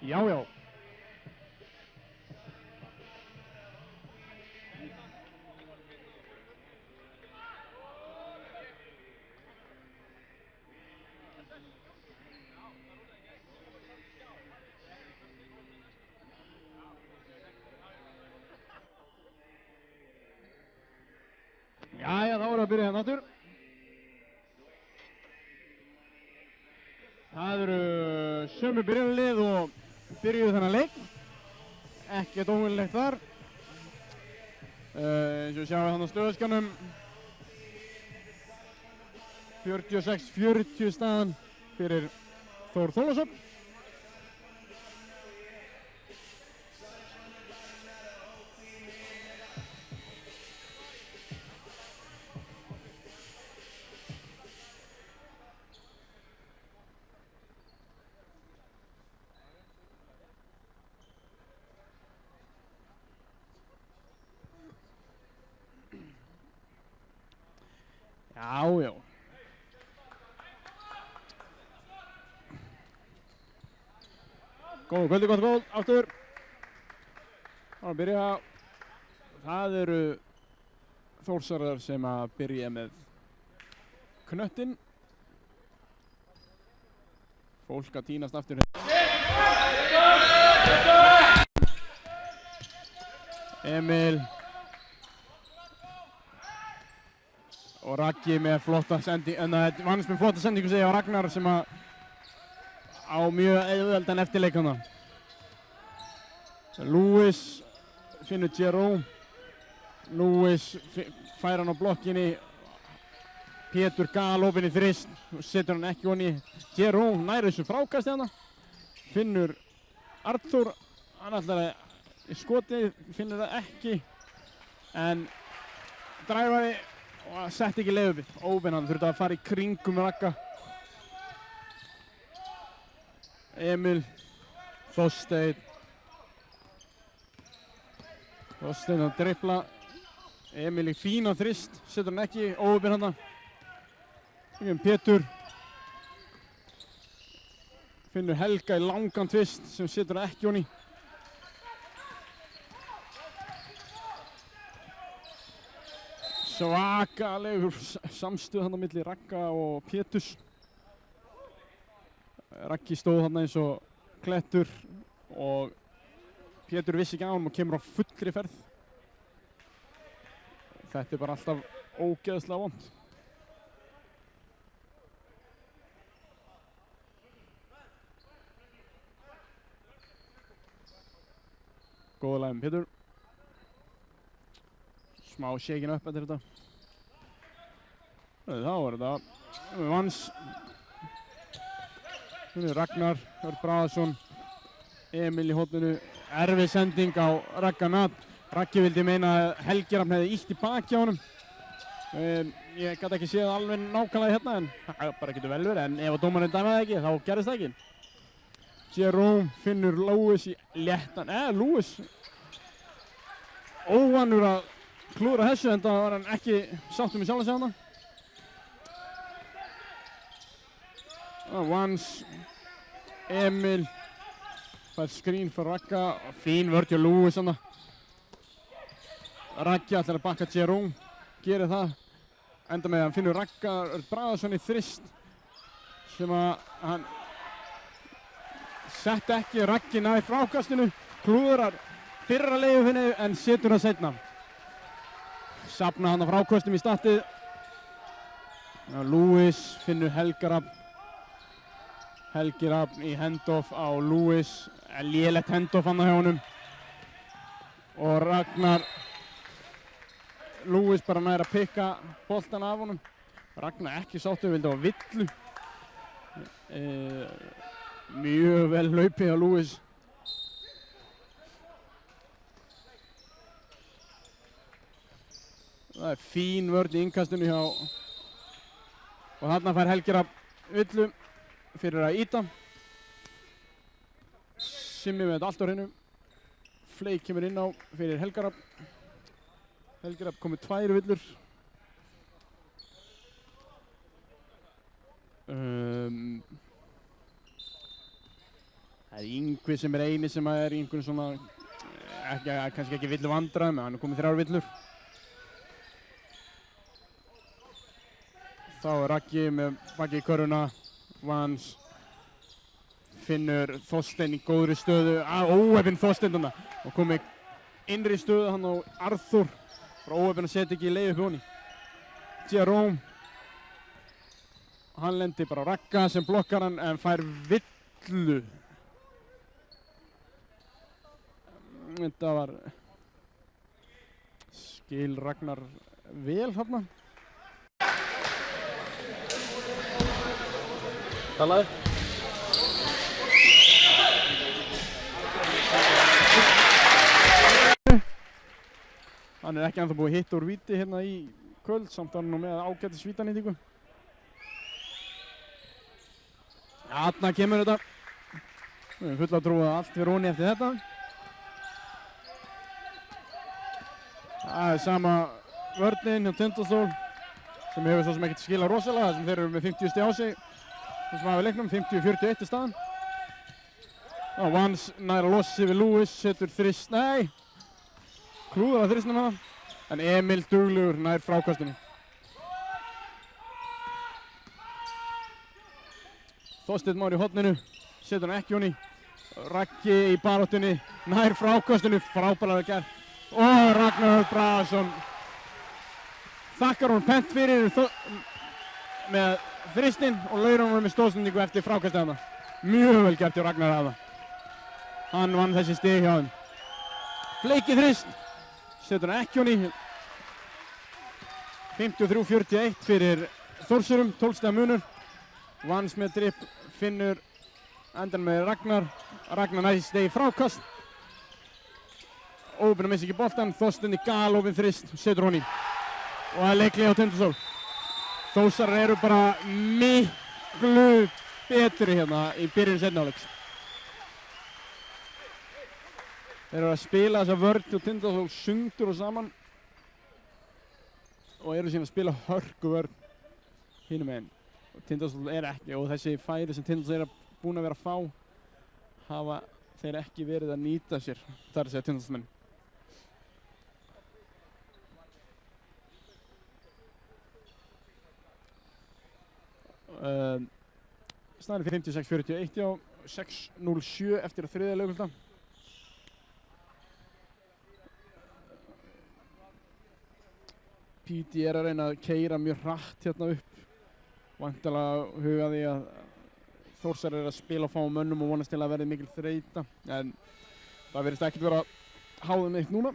Já, já. Jæja, þá erum við að byrja hérna aftur. Það eru sömu byrjunarlið og byrjuðu þennan leik. Ekkert óvenjulegt þar. Eins og við sjáum þannig á stöðuskjánum. 46-40 staðan fyrir Þór Þórðarsson. Já, já. Góð kvöldi, gott góð, aftur. Það að byrja. Það eru Þórsarar sem að byrja með knöttinn. Fólk að tínast aftur. Emil. Og Raggi með flotta sendingu, en það vannst með flotta sendingu segja á Ragnar sem að á mjög auðveldan eftirleik hana. Lewis finnur Jerome. Lewis fær hann á blokkinni. Pétur galopinn í þrist, setur hann ekki honni. Jerome nær þessu frákasti hana. Finnur Arthur, hann ætlar að í skotið, finnur það ekki. En dræfaði og sett ekki leið uppið. Óvinn, hann þurfti að fara í kringum Ragga. Emil, Þorsteinn. Þorsteinn að dribbla. Emil í fína þrist, setur hann ekki. Óvinn hann. Pétur. Finnur Helga í langan tvist sem setur hann ekki honni. Svakalegur samstuð hann á milli Ragga og Péturs. Raggi stóð hann eins og klettur og Pétur vissi ekki á hann og kemur á fullri ferð. Þetta bara alltaf ógeðslega vont. Góða lagum Pétur. Smá shakin upp eftir þetta. Þá er þetta Vans. Ragnar, Örn Braðarsson, Emil í horninu. Erfið sending á Ragga Nat. Raggi vildi meina að Helgi Rafn hefði ýtt í baki á honum. Ég gat ekki séð alveg nákvæmlega hérna en það bara getur vel verið. En ef dómarinn dæmaði ekki, þá gerist það ekki. Jerome finnur Lewis í léttan. Lewis óvanur að klúra þessu en það var hann ekki sáttur með sjálf að segja hana. Vans, Emil, fær skrín fyrir Ragga, fín vörð hjá Lewis hana. Raggi ætlar að bakka Jerome, gerir það. Enda með að hann finnur Ragga, Örn Braðarsson í þrist sem að hann sett ekki. Raggi nær frákastinu, klúðrar fyrra leiðufinni en setur það seinna. Safna hann á frákostum í startið. Lewis finnur Helga Rafn. Helgi Rafn í handoff á Lewis. Lélegt handoff hann á hjá honum. Og Ragnar. Lewis bara nær að pikka boltan af honum. Ragnar ekki sáttur, vildi á villu. Mjög vel hlaupið á Lewis. Það er fín vörn í innkastinu hjá og þarna fær Helgi Rafn villu fyrir að ýta. Simmi með þetta allt á hreinu. Fleik kemur inn á fyrir Helga Rafn. Helgi Rafn komið 2 villur. Það er Yngvi sem er eini sem er í einhvern svona, kannski ekki villu vandræðum, en hann er komið 3 villur. Þá er Raggi með bakið í körfuna, Vans, finnur Þorstein í góðri stöðu, óheppinn Þorstein þarna og komið innri stöðu hann á Arthur, bara óheppinn að setja ekki í leið upp í honni. Jerome, hann lendir bara á Ragga sem blokkar hann en fær villu. Þetta var skil Ragnar vel þarna. Talaðu. Hann er ekki ennþá búið að hitta úr víti hérna í kvöld, samt hann nú með ágætis vítanýtingu. Þarna kemur þetta. Við erum full að trúa að allt fyrir honi eftir þetta. Það er sama vörnin hjá Tindastól sem hefur svo sem ekkert skilað rosalega, þar sem þeir eru með 50 stig á sig. Þessum hafa leiknum, 50-41 í staðan. Vans nær að losa sig við Lewis, setur þrist, nei! Klúður að þristnum hana, en Emil duglegur nær frákastinu. Þorsteinn Már í horninu, setur hann ekki honni. Raggi í baráttunni, nær frákastinu, frábærlega gert. Og Ragnar Bragason þakkar hún pent fyrir með þristinn og laur hún með stóðsendingu eftir frákastið hana. Mjög vel gert hjá Ragnar aða. Hann vann þessi stig hjá þeim. Fleikið þrist, setur hann ekki honni. 53-41 fyrir Þórsurum, 12 stiga munur. Vans með dripp, finnur endan með Ragnar. Ragnar næst stegi frákast. Óbinn að missa ekki boltan, Þorsteinn í galopinn þrist, setur honni. Og það er leiklið á Tindastól. Þórsarar eru bara miklu betri hérna í byrjun seinni hálfleiks. Þeir eru að spila þessa vörn og Tindastól sundur og saman. Og eru síðan að spila hörku vörn hinum meginn. Og Tindastól er ekki, og þessi færi sem Tindastól er búin að vera að fá, hafa þeir ekki verið að nýta sér, þar að segja Tindastólsmenn. Staðan er 56-41 á 6:07 eftir að þriðja leikluta. Píti er að reyna að keyra mjög hratt hérna upp. Væntanlega huga því að Þórsar er að spila á fáum mönnum og vonast til að verði mikil þreyta. En það virðist ekkert vera háðum eitt núna.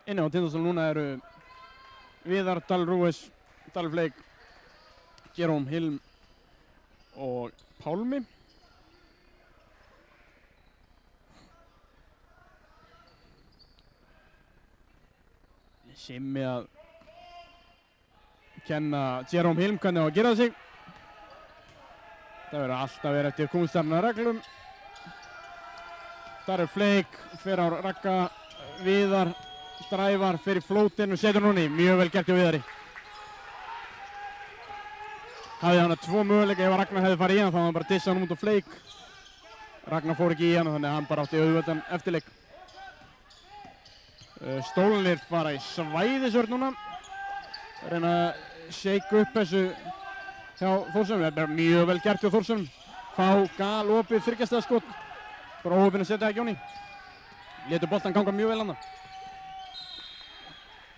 Inni á Tindastól núna eru Viðar, Dalrúes, Dalfleik, Jerome Hilm og Pálmi. Simmi að kenna Jerome Hilm hvernig á að gera sig. Það verður alltaf verið eftir kúnstarna reglum. Þar er Fleik, fer á Ragga, Viðar, dræfar, fer í flótinn og setur hún í. Mjög vel gert hjá Viðari. Hafði hann 2 möguleika ef Ragnar hefði farið í hann, þá hann bara dissað hann út á Fleik. Ragnar fór ekki í hann, þannig að hann bara átti auðvöldan eftirleik. Stólanir fara í svæðisvörn núna. Reyna að shake upp þessu hjá Þórsurum. Það er mjög vel gert hjá Þórsurum. Fá galopið þriggjastaðaskot. Bara óheppinn að setja ekki honni. Létu boltan ganga mjög vel hann.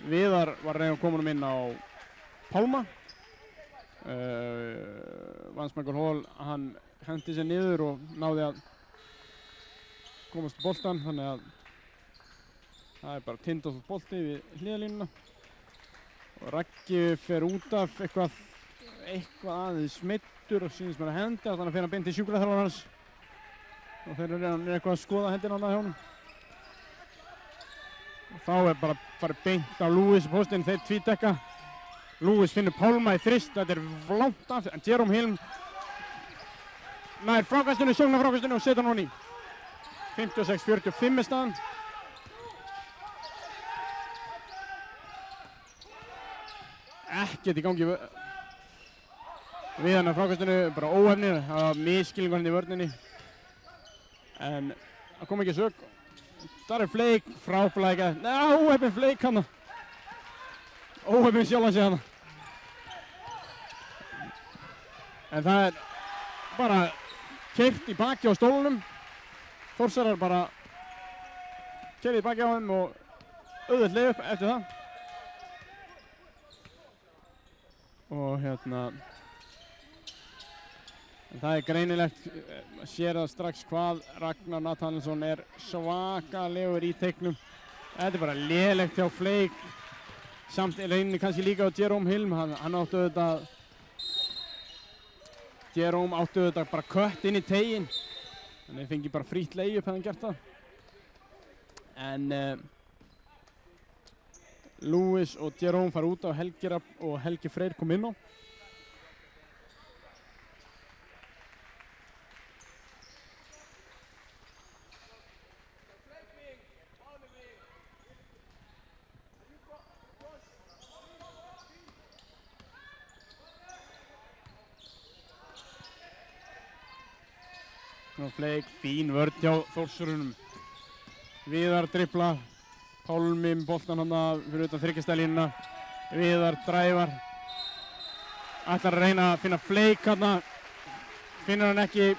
Viðar var reyna að koma honum inn á Pálma. Vance Michael Hall, hann hendi sér niður og náði að komast til boltan, þannig að það er bara Tindastóls bolti við hliðarlínuna. Og Raggi fer út af eitthvað aðeins meiddur og sýnist mér að hendi, þannig að fer hann beint til sjúkraþjálfaran hans. Og þeir eru eitthvað að skoða hendina á það hjá honum. Þá bara farið beint á Lewis postinn, þeir tvítekka. Lewis finnur Pálma í þrist, þetta langt af, en Jerome Hilm nær frákastinu, sóknar frákastinu og setur hann í. 56-45 staðan. Ekkert í gangi við hann af frákastinu, bara óhefnir, það var misskilningur hann í vörninni. En það kom ekki sök. Það Flake, frábælega, óhefn Flake hann. Óhefn sjálfan sig hann. En það bara keyrt í baki á stólunum. Þórsarar bara keyrði í baki á þeim og auðvitað upp eftir það. Og en það greinilegt, sér það strax hvað Ragnar Nathanaelsson svakalegur í teiknum. Þetta bara lélegt hjá Flake. Samt reynir kannski líka á Jerome Hilm, hann áttu auðvitað Jerome áttu auðvitað bara kött inn í teginn. Þannig fengi bara frítt layup hefði hann gert það. En Lewis og Jerome fara út á og Helgi Freyr kom inn á. Flake, fín vörn hjá Þórsurunum. Viðar dribbla, Pálmi með boltan hann fyrir utan þryggjastælínuna. Viðar dræfar. Ætlar að reyna að finna Flake hann. Finnur hann ekki,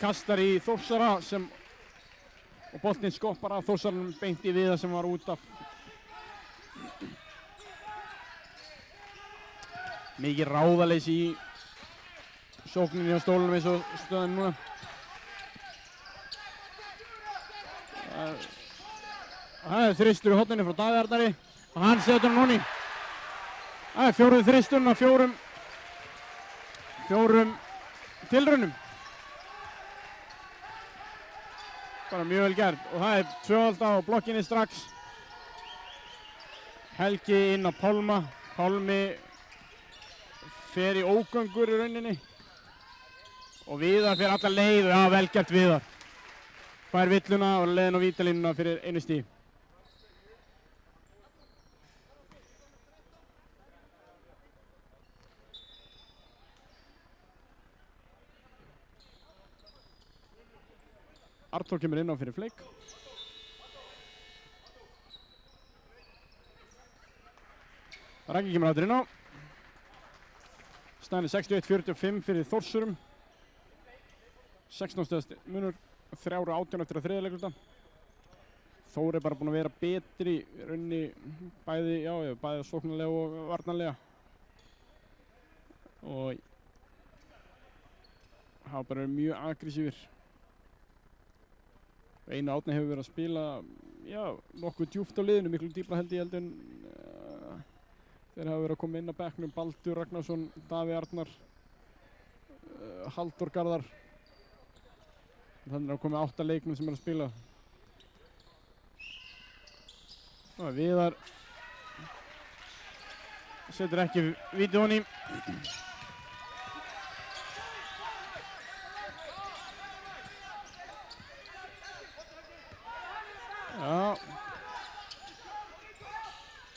kastar í Þórsara og boltinn skoppar af Þórsaranum beint í Viðar sem var út af. Mikið ráðaleysi í sókninni á stólunum eins og stöðan núna. Það þristur í horninu frá Davíð Arnari og hann setur hann honni. Það fjóruð þristurinn af fjórum tilraunum. Bara mjög vel gert og það tvöfald á blokkinni strax. Helgi inn á Pálma. Pálmi fer í ógöngur í rauninni og Viðar fer alla leið og vel gert Viðar. Fær villuna og leiðin á vítalínuna fyrir einu stíg. Arthur kemur inn á fyrir Flake. Raggi kemur áttur inn á. Staðan 61-45 fyrir Þórsurum. 16 stöðast munur. 3:18 eftir að þriðja leikluta. Þór bara búinn að vera betri í rauninni bæði sóknarlega og varnarlega. Og hafa bara verið mjög aggressífir. Einar Árni hefur verið að spila nokkuð djúpt á liðinu, miklu dýpra held ég en þeir hafa verið að koma inn á bekknum. Baldur Ragnarsson, Davíð Arnar, Halldór Garðar. Þannig að komið 8 leikmenn sem að spila. Viðar setur ekki víti honni.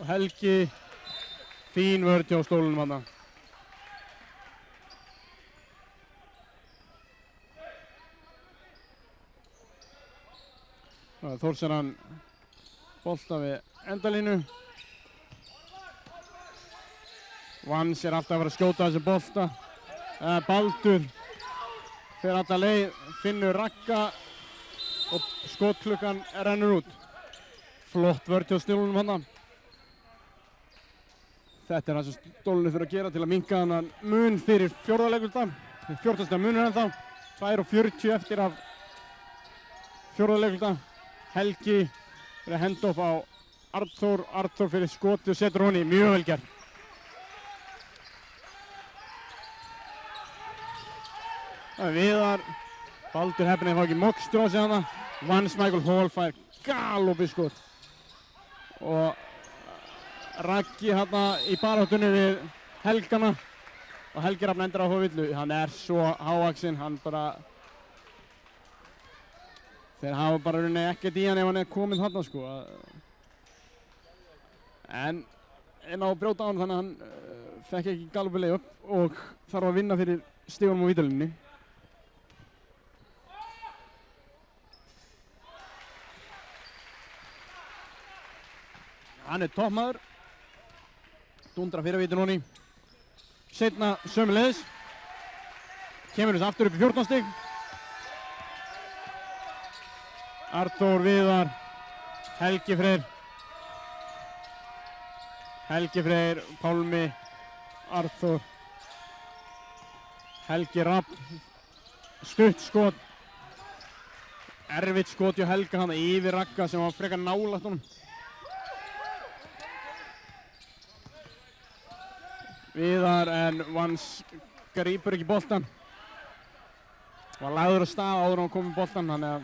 Og Helgi, fín vörn hjá stólunum hann. Þórsaran bolta við endalínu. Vans alltaf að vera að skjóta þessi bolta. Baldur fer alla leið, finnur Ragga og skotklukkan rennur út. Flott vörn hjá stólunum hann. Þetta það sem stólunum fyrir að gera til að minnka þennan mun fyrir fjórða leikluta. 14. munur ennþá. 2:40 eftir af fjórða leikluta. Helgi fyrir að henda upp á Arthur fyrir skoti og setur honni, mjög vel gert. Viðar, Baldur heppinn að fá ekki mokstur á sig hana. Vans Michael Hall fær galopið skot. og Raggi hérna í baráttunni við Helgana og Helgi Rafn endur á að fá villu. Hann svo hávaxinn, hann bara þeir hafa bara rauninni ekkert í hann ef hann kominn þarna sko. En ná að brjóta á hann þannig að hann fekk ekki galopið upp og þarf að vinna fyrir stigunum á vítalínunni. Hann toppmaður, dundra fyrir vítin honni, seinna sömuleiðis, kemur þess aftur upp í 14 stig. Arnþór Viðar, Helgi Freyr, Pálmi, Arnþór, Helgi Rafn, stutt skot, erfitt skot hjá Helga hana yfir Ragga sem var frekar nálægt honum. Viðar en Vans grípur ekki boltan. Var lagður á stað áður en hann kom með boltan, þannig að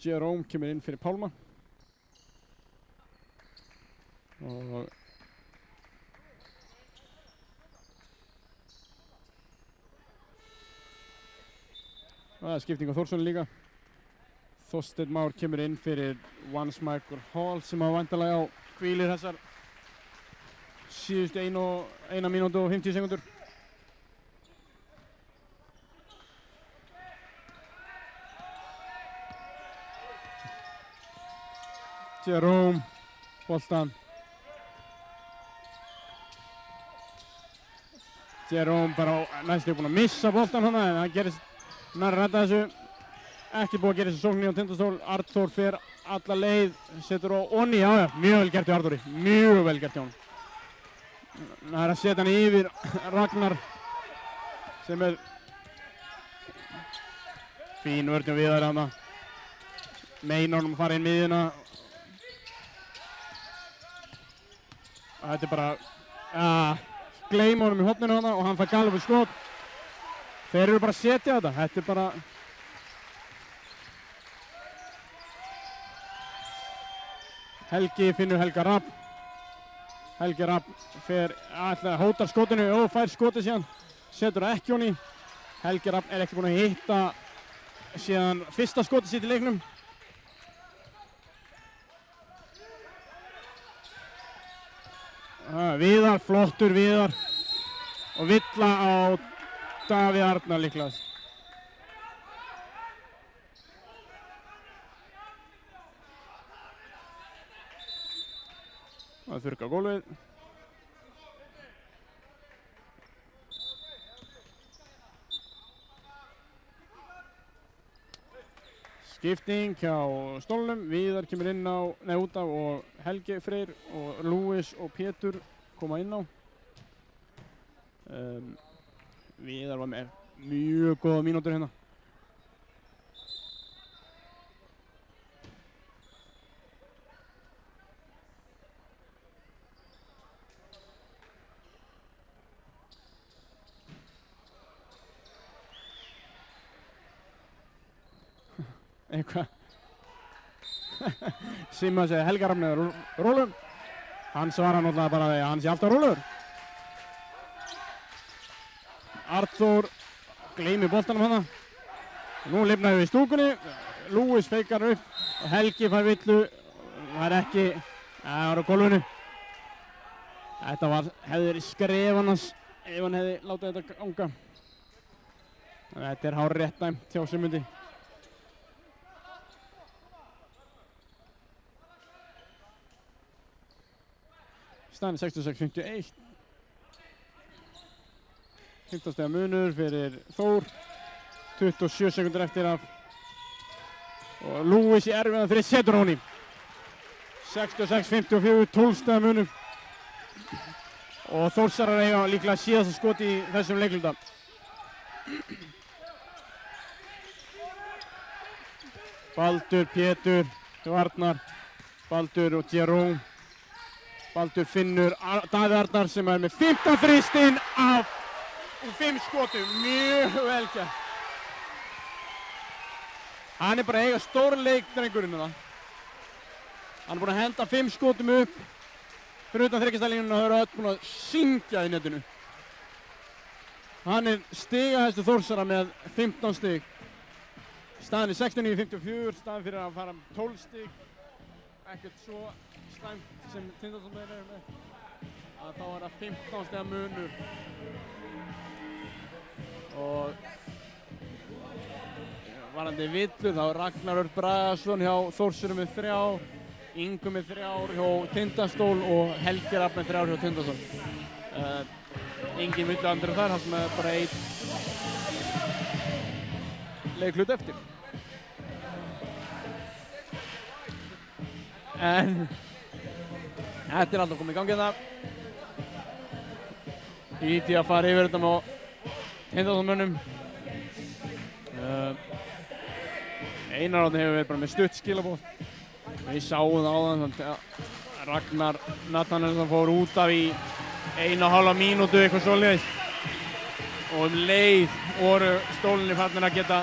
Jerome kemur inn fyrir Pálma. Og það skipting á Þórssoni líka. Þorsteinn Már kemur inn fyrir Vans Michael Hall sem á væntanlega á hvílir þessar síðustu 1 mínútu og 50 sekundur. Jerome, boltan. Jerome bara næstu búinn að missa boltan hana en hann gerist nær að redda þessu. Ekki búið að gera þessu sókn á Tindastól. Arnþór fer alla leið, setur á onni, já, mjög vel gert hjá Arnþóri, mjög vel gert hjá hann. Það að setja hann yfir Ragnar sem fín vörn hjá Viðari hana. Meinar honum að fara inn miðjuna. Þetta bara, gleyma honum í horninu hana og hann fær galopið skot. Þeir eru bara að setja þetta, þetta bara Helgi finnur Helga Rafn. Helgi Rafn fer alltaf hótar skotinu og fær skotið síðan. Setur það ekki honni. Helgi Rafn ekki búinn að hitta síðan fyrsta skotið sitt í leiknum. Viðar, flottur Viðar. Og villa á Davíð Arnar líklegast. Það þurrka gólfið. Skipting hjá stólnum. Viðar kemur inn á, út af og Helgi Freyr og Lúis og Pétur koma inn á. Viðar var með mjög góða mínútur hérna. Eitthvað Simma segir Helga Rafn eða rólum. Hann svarar náttúrulega bara að hann sé alltaf rólur. Arnþór gleymir boltanum hana. Nú lifnaði við í stúkunni. Lúis feikar upp og Helgi fær villu. Það er ekki, það var á gólfinu. Þetta hefði skref hans ef hann hefði látið þetta ganga. Þetta er hárrétt dæmt hjá Sigmundi. Staðan 66-51. 15 stiga munur fyrir Þór. 27 sekundur eftir af. Og Lúis í erfiðan fyrir setur honni. 66-54, 12 stiga munur. Og Þórsarar eiga líklega síðasta skot í þessum leikluta. Baldur, Pétur, Arnar, Baldur og Jerome. Baldur finnur Davíð Arnar sem með 15 þristinn af 5 skotum. Mjög vel gert. Hann bara að eiga stórleik, drengurinn það. Hann búinn að henda 5 skotum upp fyrir utan þriggjastaðlínuna og þau eru öll búin að syngja í netinu. Hann stigahæstu Þórsara með 15 stig. Staðan 69-54, staðan fyrir að fara 12 stig. Ekkert svo slæmt sem Tindastóll er með. Að þá það 15 stiga munur. Og varandi villu þá Ragnar Örn Bragason hjá Þórsurum með 3, Ingu með 3 hjá Tindastól og Helgi Rafn með 3 hjá Tindastól. Engin villuandri þar, hann með bara 1 leiklut eftir. En þetta alltaf komið í gangi það. Íti að fara yfir þetta með Tindastólmönnum. Einar Árni hefur verið bara með stutt skilaboð. Við sáum það áðan að Ragnar Natanaelsson fór út af í 1,5 mínútu eitthvað svoleiðis. Og leið voru stólinni farnir að geta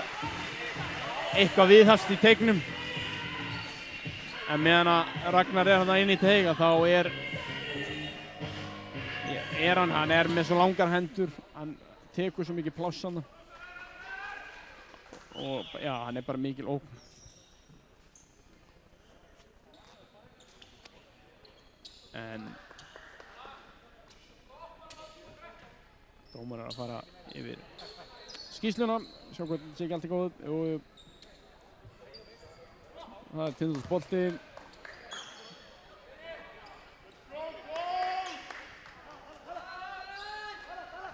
eitthvað viðhafst í teignum. En meðan að Ragnar þarna inn í teiga þá hann er með svo langar hendur, hann tekur svo mikið pláss þarna. Og já, hann er bara mikil ógn. En dómarar að fara yfir skýrsluna, sjá hvort það sé ekki allt í góð. Og það Tindastóls bolti.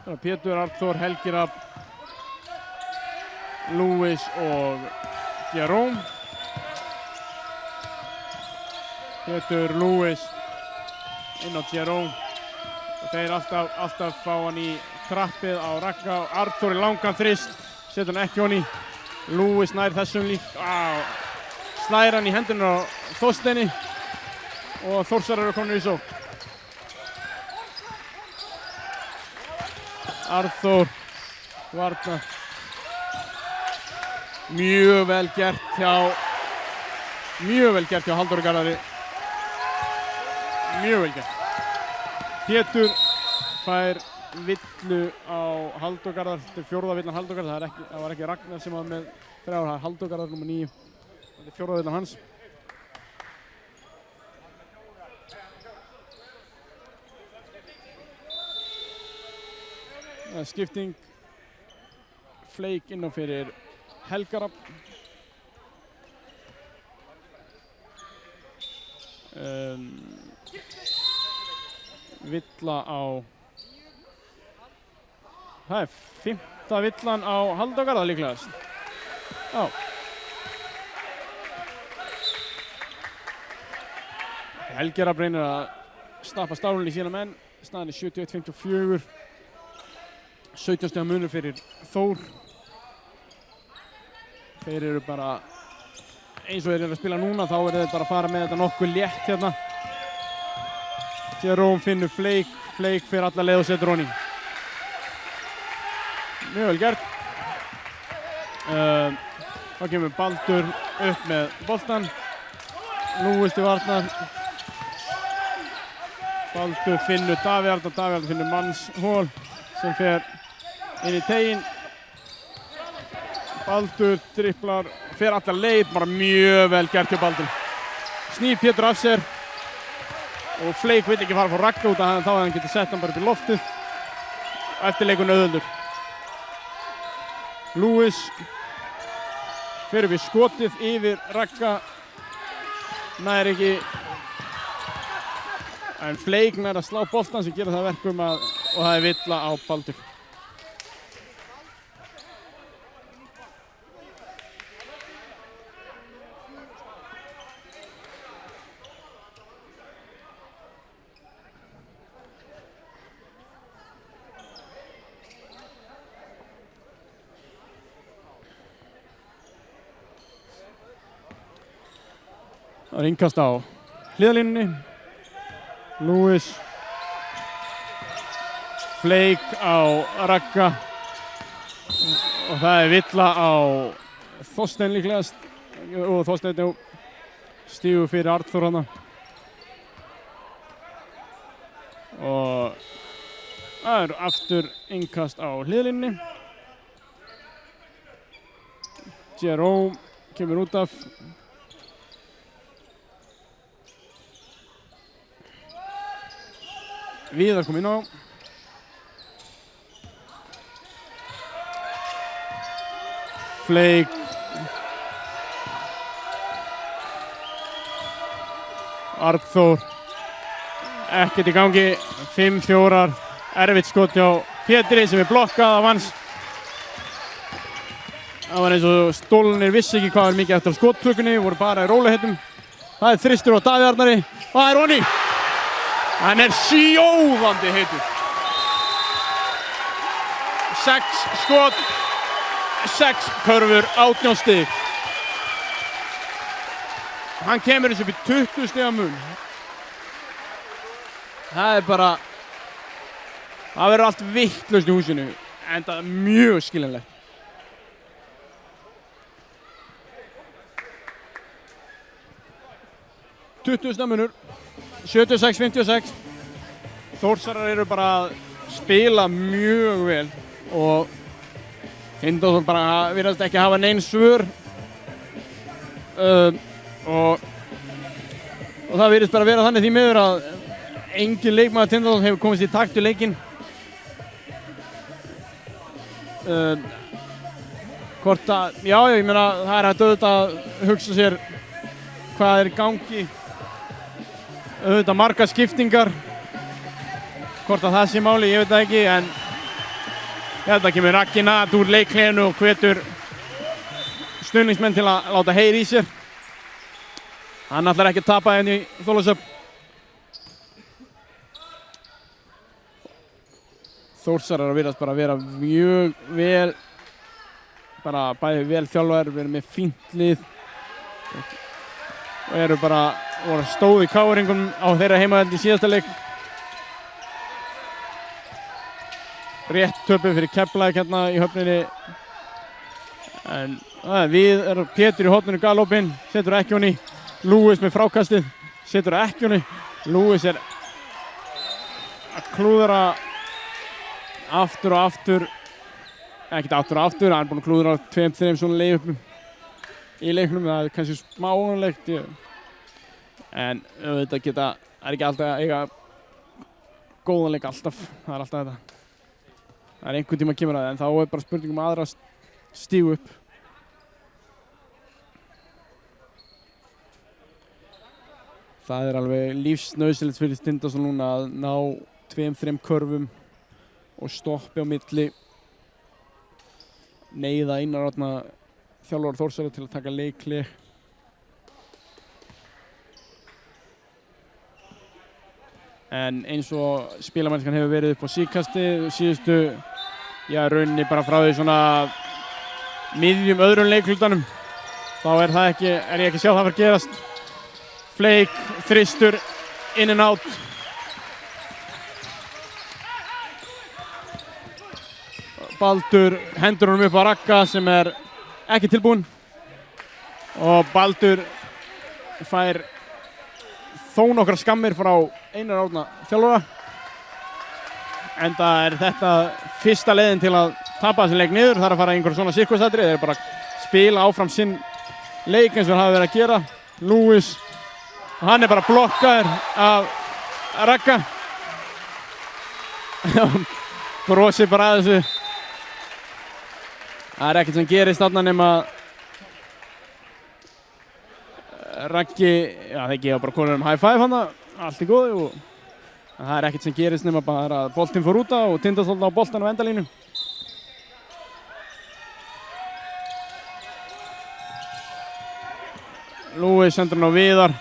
Það Pétur, Arnþór, Helgi Rafn, Lewis og Jerome. Pétur, Lewis inn á Jerome. Og þeir alltaf fá hann í trappið á Ragga. Arnþór í langan þrist, setur hann ekki honni. Lewis nær þessum líka. Slær hann í hendurinn á Þorsteini og Þórsarar eru komnir í sókn. Arnþór varna. Mjög vel gert hjá Halldóri Garðari. Mjög vel gert. Pétur fær villu á Halldór Garðar. Þetta er 4. villan Halldór Garðar. Það var ekki Ragnar sem var með 3, það er Halldór Garðar nr. 9. Þetta er 4. villan hans. Það er skipting. Fleik inn á fyrir Helga Rafn. Villa á... Það er 5. villan á Halldór Garðar líklegast. Já. Helgi Rafn reynir að stappa stálunni í sína menn. Staðan er 71-54. 17 stiga munur fyrir Þór. Þeir eru bara, eins og þeir eru að spila núna, þá eru þeir bara að fara með þetta nokkuð létt hérna. Jerome finnur Fleik fyrir alla leið og setur honni. Mjög vel gert. Þá kemur Baldur upp með boltan. Lewis til varnar. Baldur finnur Davíð Arnar, Davíð Arnar finnur Mannshól sem fer inn í teginn. Baldur dribblar, fer alla leið, bara mjög vel gert hjá Baldur. Snýr Pétur af sér og Fleik vill ekki fara frá Ragga út af þá að hann getur sett hann bara upp í loftið og eftir leikun auðveldur. Lewis fer við skotið yfir Ragga, nær ekki, en Fleik nær að slá boltan sem gera það verkum og það er villa á Baldur. Það er innkast á hliðarlínunni. Lewis. Fleik á Ragga. Og það er villa á Þorstein líklegast. og Þorsteinn stígur fyrir Arnþór hana. Og það aftur innkast á hliðlínni. Jerome kemur út af. Viðar kom inn á. Flake. Arnþór. Ekkert í gangi. 5-4. Erfitt skot hjá Pétri sem blokkað af hans. Það var eins og stólunir vissi ekki hvað mikið eftir skotklukkunni, voru bara í rólegheitum. Það þristur á Davíð Arnari. Og það Ronny. Hann sjóðandi heitur. 6 skot, 6 körfur, 18 stig. Hann kemur þessu upp í 20 stiga mun. Það bara, það verður allt vitlaust í húsinu, en það mjög skiljanlegt. Munur, 76-56. Þórsarar eru bara að spila mjög vel og Tindastóll bara virðast ekki hafa nein svör og það virðist bara vera þannig því miður að engin leikmaður Tindastóll hefur komist í takt við leikinn. Hvort að, já, ég meina það er hægt auðvitað að hugsa sér hvað er í gangi. Auðvitað margar skiptingar. Hvort að það sé máli, ég veit það ekki, en þetta kemur Raggi Nat úr leikhlénu og hvetur stuðningsmenn til að láta heyra í sér. Hann ætlar ekki að tapa henni í Þorlákshöfn. Þórsarar virðast bara vera mjög vel, bara bæði vel þjálfaðir, verið með fínt lið og eru bara stóð í KR-ingum á þeirra heimavelli í síðasta leik. Rétt töpu fyrir Keflavík hérna í höfninni. En við erum Pétur í horninu galopinn, setur ekki honni. Lewis með frákastið, setur ekki honni. Lewis er að klúðra aftur og aftur. Ekkert aftur og aftur, hann er búinn að klúðra 2-3 svona leikupum í leiknum. Það er kannski smá óvanlegt. En auðvitað er ekki alltaf að eiga góðan leik alltaf. Það er alltaf þetta. Það er einhvern tíma að kemur að það, en þá er bara spurning aðra að stígu upp. Það er alveg lífsnauðsynlegt fyrir Tindastóll núna að ná 2-3 körfum og stoppi á milli. Neyða Einar Árna þjálfara Þórsara til að taka leikhlé. En eins og spilamennskan hefur verið upp á síðkasti, síðustu, rauninni bara frá því svona miðjum öðrum leikhlutanum, þá er ég ekki að sjá það að fara að gerast. Flake, þristur, in and out. Baldur hendur honum upp á Ragga sem er ekki tilbúinn og Baldur fær þó nokkra skammir frá Einar Árna þjálfara. Enda er þetta fyrsta leiðin til að tapa þessi leik niður. Það er að fara í einhver svona sirkusatriði. Þeir eru bara að spila áfram sinn leik eins og þeir hafa verið að gera. Lewis, hann er bara blokkaður af Ragga. Brosir bara að þessu. Það er ekkert sem gerist þarna nema Raggi, þeir gefa bara konur high five hana, allt í góðu og það er ekkert sem gerist nema bara að boltinn fór út og Tindastóll á boltan á endalínu. Lewis sendur hann á Viðar.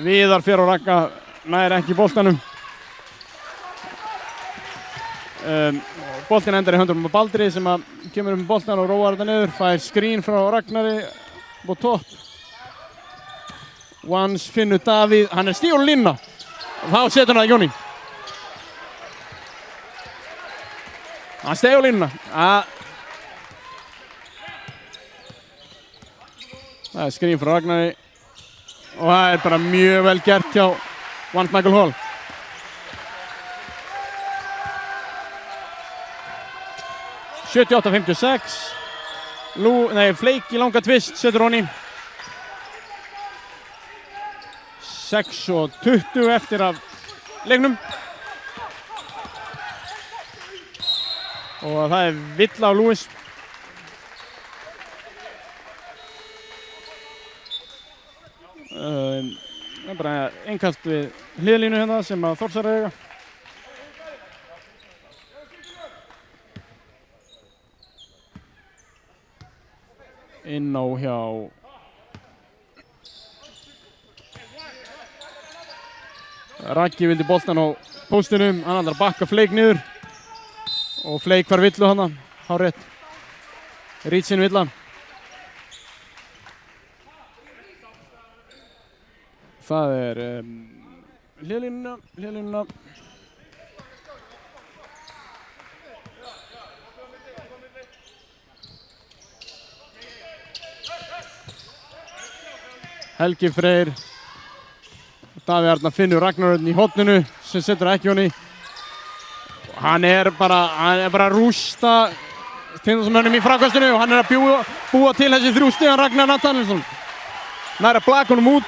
Viðar fer á Ragga, nær ekki boltanum. Boltinn endar í höndunum á Baldri sem kemur með boltan og róar þetta niður. Fær skrín frá Ragnari á topp. Once finnur Davíð, hann er stígur línna. Þá setur hann að Jóni. Hann stígur línna. Það skrín frá Ragnari og það bara mjög vel gert hjá Vance Michael Hall. (78-56). Flake í langa tvist setur honi. 6:20 eftir af leiknum. Og það villa á Lewis. Það bara innkast við hliðlínu hérna sem að Þórsar eiga. Inn á hjá Raggi vildi boltan á póstinum, hann ætlar að bakka Flake niður og Flake var villu hana, hárrétt. Reachin villa. Það hliðlínuna. Helgi Freyr. Davíð Arnar finnur Ragnar í horninu sem setur ekki honi. Hann er bara að rústa Tindastólamönnum í frákastinu og hann er að búa til þessi 3 stiga Ragnar Nathanielsson. Nær að blaka honum út.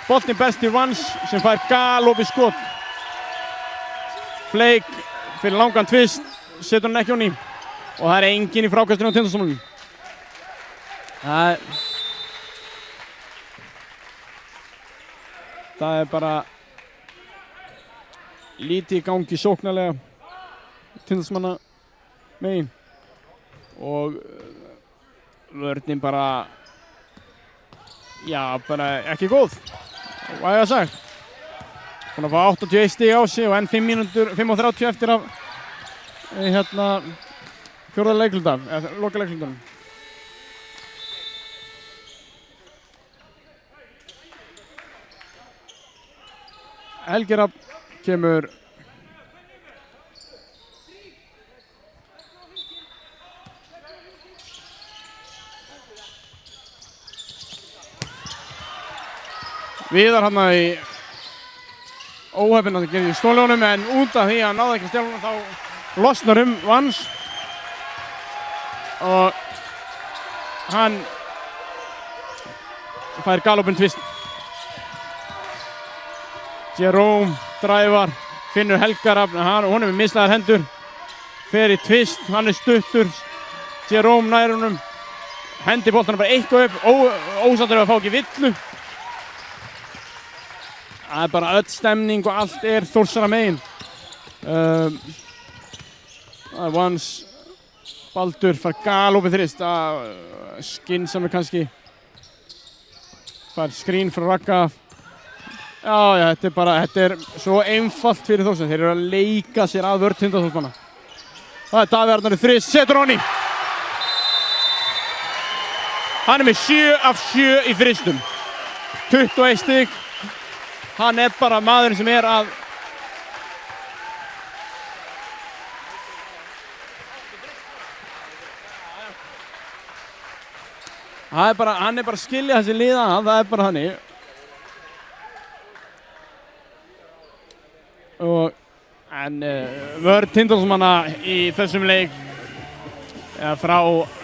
Boltinn best í Vance sem fær galopið skot. Flake fyrir langan tvist, setur hann ekki honi. Og það er enginn í frákastinu á Tindastólamönnum. Það er bara lítið í gangi sóknarlega Tindastólamannanna megin og vörnin bara ekki góð, vægast sagt. Búin að fá 81 stig á sig og enn 5:30 eftir af fjórða leikluta, eða loka leiklutanum. Helgi Rafn kemur Viðar hann í óheppinn að gera í stólunum en út af því að hann náði ekki að stela honum þá losnar Vance og hann fær galopin tvist. Jerome dræfar, finnur Helga Rafn, honum mislaðar hendur, fer í tvist, hann er stuttur, Jerome nær honum, hendi boltanum bara eitthvað upp, ósáttur að fá ekki villu. Það er bara öll stemning og allt er Þórsara megin. Vance Baldur fær galopið þrist, skynsamur kannski, fær skrín frá Ragga. Já, þetta er svo einfalt fyrir Þórsara. Þeir eru að leika sér að vörn Tindastólamannanna. Það er Davíð Arnar í þrist, setur honi. Hann er með 7 af 7 í þristum. 21 stig. Hann er bara maðurinn sem er að hann er bara að skilja þessi liða, það er bara hannig. En vörn Tindastólamanna í þessum leik frá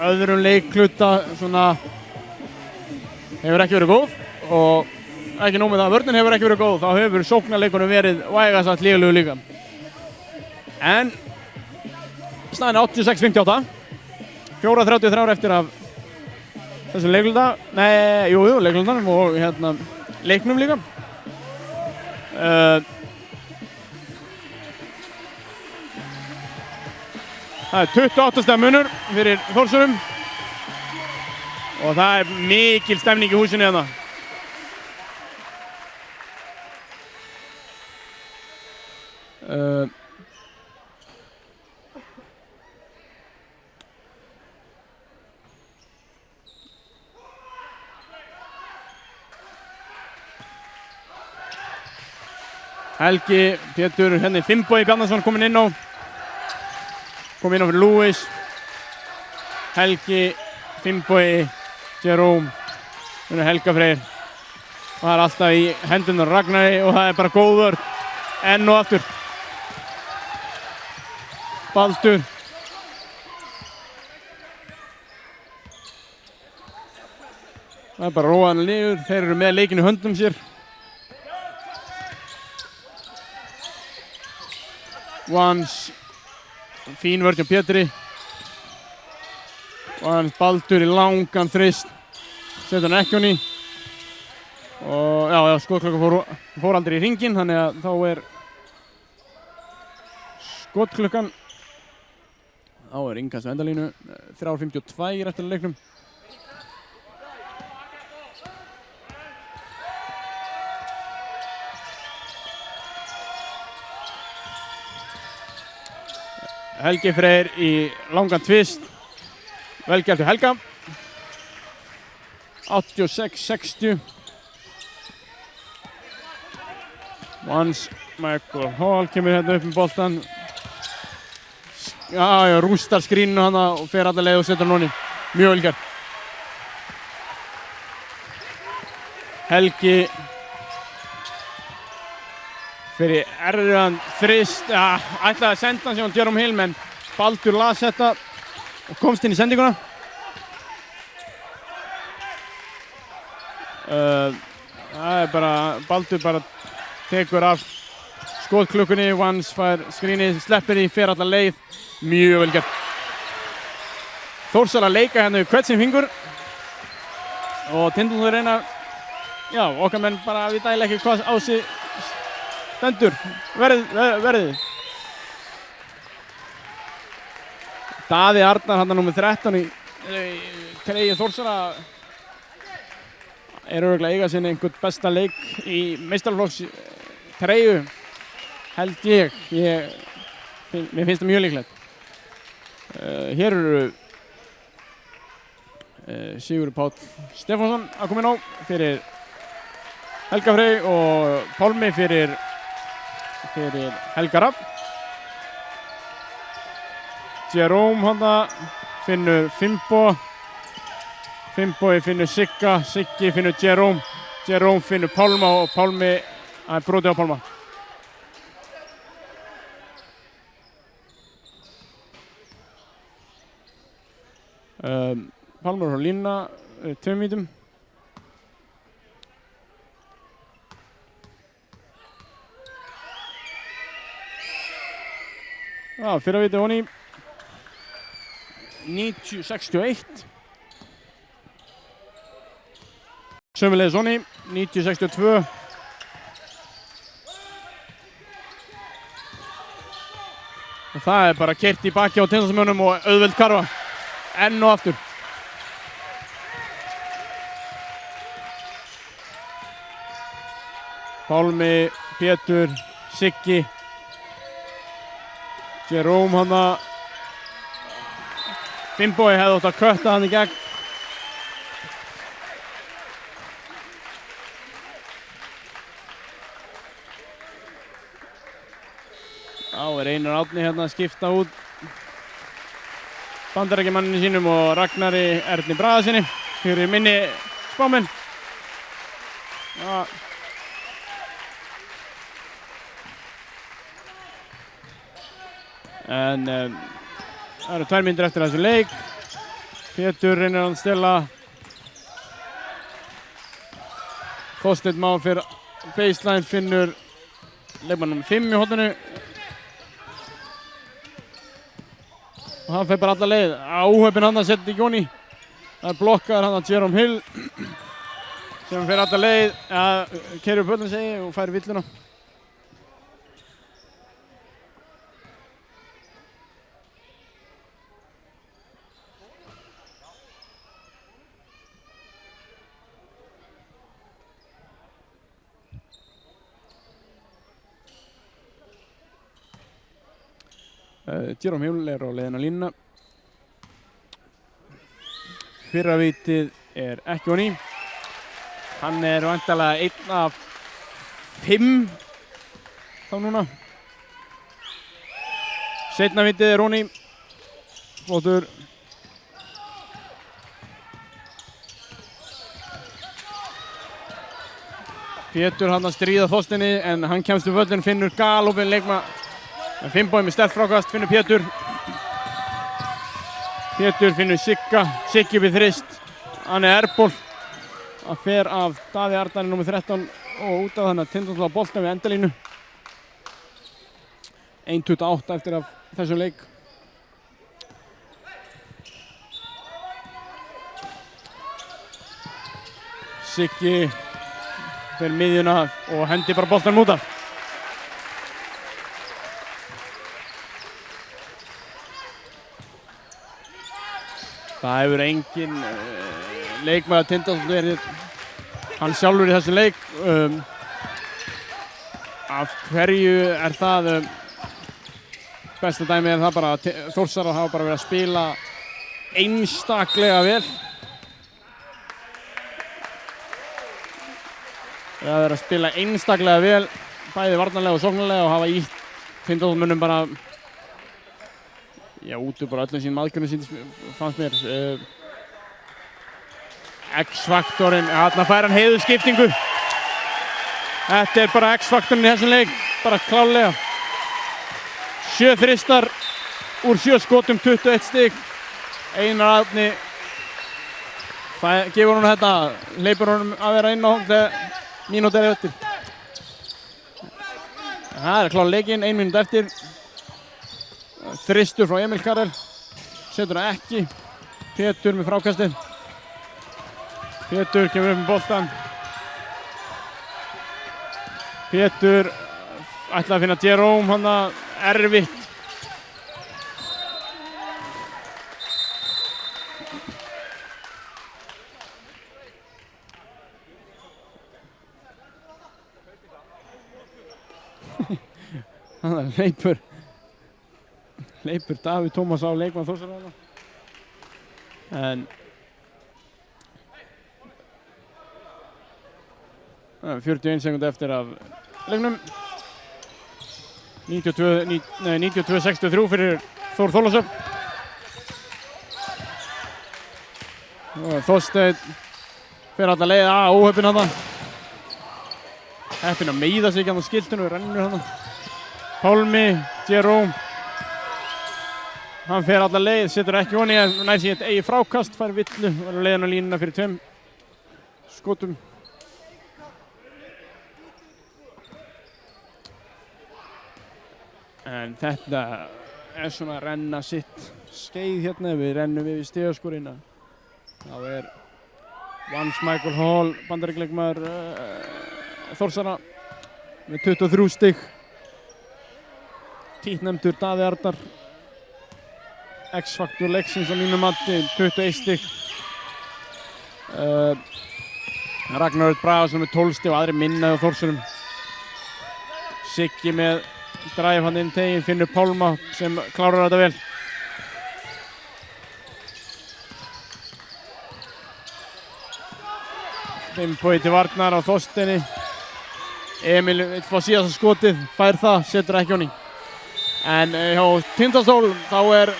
öðrum leikkluta svona hefur ekki verið góð og ekki nóg með það að vörnin hefur ekki verið góð, þá hefur sóknarleikunum verið vægast sagt lélegur líka. En staðan 86-58, 4:33 eftir af þessum leikluta, leiklutanum og leiknum líka. Það er 28 stiga munur fyrir Þórsurum og það er mikil stemning í húsinu hérna. Helgi, Pétur, hérna er Finnbogi Bjarnason kominn inn á fyrir Lewis. Helgi, Finnbogi, Jerome Helga Freyr. Og það alltaf í hendurnar Ragnari og það bara góð vörn. Enn og aftur. Baldur. Það bara róa hann niður. Þeir eru með leikinn í höndum sér. Vans. Fín vörn hjá Pétri. Vans Baldur í langan þrist. Setur hann ekki honni. Og já, skotklukkan fór aldrei í hringinn, þannig að þá er skotklukkan. Þá er innkast á endalínu, 3:52 eftir leiknum. Helgi Freyr í langan tvist. Vel gert hjá Helga. 86-60. Vans Michael Hall kemur hérna upp með boltan. Já, rústar skríninu hana og fer alla leið og setur hann honni. Mjög vel gert. Helgi fyrir erfiðan þrist. Ja, ætlaði að senda hann sem Jerome Hill, en Baldur las þetta og komst inn í sendinguna. Það er bara, Baldur bara tekur af skotklukkunni, Vans fær skrínið, sleppir í, fer alla leið. Mjög vel gert. Þórsar að leika hérna við hvert sinn fingur og Tindastóll reyna, já, okkar menn bara vita eiginlega ekki hvað á sig stendur. Verðið. Daði Arnar, hann er númer 13 í treyju Þórsara. Er örugglega eiga sinni einhvern besta leik í meistaraflokks treyju, held ég. Mér finnst það mjög líklegt. Hér eru Sigurður Páll Stefánsson að koma inn á fyrir Helga Frey og Pálmi fyrir Helga Rapp. Jerome handa finnur Finnbo. Finnboi finnur Sigga, Siggi finnur Jerome. Jerome finnur Pálma og Pálmi, það er brotið á Pálma. Pálmar frá línuna, 2 mínútum. Já, fyrra viti honni 90-61. Sömuleiðis honni 90-62. Og það er bara keyrt í baki á Tindastólsmönnum og auðveld karfa. Enn og aftur. Pálmi, Pétur, Siggi. Jerome hana. Finnboi hefði átt að kötta hann í gegn. Þá er Einar Árni hérna að skipta út bandarækjamanninu sínum og Ragnari Erni Bragasyni fyrir minni spámenn. Ja. En það eru 2 mínútur eftir þessu leik. Pétur reynir að stela. Þorsteinn Már fyrir baseline, finnur leikmann nr. 5 í horninu. Og hann fer bara alla leið. Áhöfinn hann að setja í Jóni. Það er blokkaður hann að Jerome Hill sem fer alla leið. Keyrir upp völlinn segi og fær villuna. Jerome Hill er á leiðina línuna. Fyrra vitið er ekki honni. Hann er væntanlega 1 af 5 þá núna. Seinna vitið er honni. Flottur. Pétur hann að stríða Þorsteini en hann kemst um völlin, finnur galopin leikma. Finnbogi með sterkt frákast, finnur Pétur. Pétur finnur Sigga, Siggi við þrist. Hann er airból. Það fer af Daði Arnari nr. 13 og út af þannig að Tindastóll á bolta við endalínu. 1:28 eftir af þessum leik. Siggi fer miðjuna og hendi bara boltanum út af. Það hefur engin leikmaður Tindastóll verið hann sjálfur í þessu leik. Af hverju er það? Besta dæmi er það bara að Þórsarar hafa bara verið að spila einstaklega vel. Það hafa verið að spila einstaklega vel, bæði varnarlega og sóknarlega og hafa ítt Tindastólsmönnum bara út úr bara öllum sínum aðgerðum fannst mér. X-faktorinn, þarna fær hann heiðurskiptingu. Þetta er bara X-faktorinn í þessum leik, bara klálega. 7 þristar úr 7 skotum, 21 stig. Einar Árni gefur honum þetta, hleypur honum að vera inn á þegar mínútu er eftir. Það er klára leikinn, 1 mínúta eftir. Þristur frá Emil Karel, setur það ekki. Pétur með frákastið. Pétur kemur upp með boltan. Pétur ætlaði að finna Jerome, hann að erfitt. Hann að hleypur Davíð Tómas á leikmann Þórsarar. En 41 sekúndur eftir af leiknum. 92-63 fyrir Þór Þorlákshöfn. Þorsteinn fer alla leið óheppinn hann. Heppinn að meiða sig ekki á skiltinu og rennur hann. Pálmi, Jerome. Hann fer alla leið, setur ekki honi, nær sig eitt eigið frákast, fær villu og er á leiðin á línuna fyrir 2 skotum. En þetta er svona að renna sitt skeið hérna, við rennum við stigaskorinn. Þá er Vance Michael Hall, bandaríkjaleikmaður Þórsara með 23 stig. Títtnefndur Daði Arnar, X-faktor leiksins á mínu mati, 21 stig. Ragnar Örn Bragason með 12 stig og aðri minna hjá Þórsurum. Siggi með drive hann inn teginn, finnur Pálma sem klárar þetta vel. Finnbogi til varnar á Þorsteini. Emil vill fá síðasta skotið, fær það, setur ekki honi. En hjá Tindastól þá var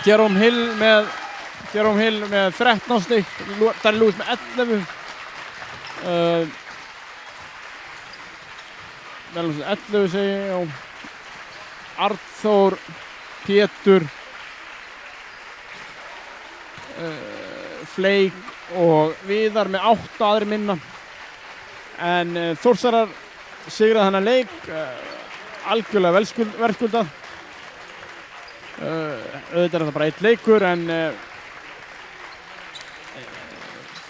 Jerome Hill með 13 stig, Darri Lewis með 11. Vel 11 segi ég. Arnþór, Pétur, Fleik og Viðar með 8 aðri minna. En Þórsarar sigraði þennan leik, algjörlega verðskuldað. Auðvitað er þetta bara 1 leikur en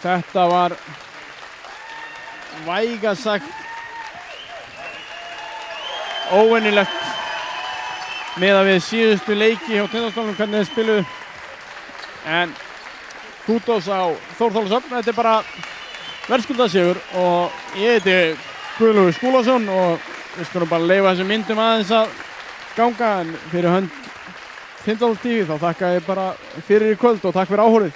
þetta var vægast sagt óvenjulegt miðað við síðustu leiki hjá Tindastólnum, hvernig þeir spiluðu. En kútos á Þór Þorlákshöfn, þetta er bara verðskuldað sigur og ég heiti Guðlaugur Skúlason og við skulum bara leyfa þessum myndum aðeins að ganga. En fyrir hönd Tindastóls TV þá þakka ég bara fyrir í kvöld og takk fyrir áhorfið.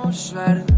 og sverð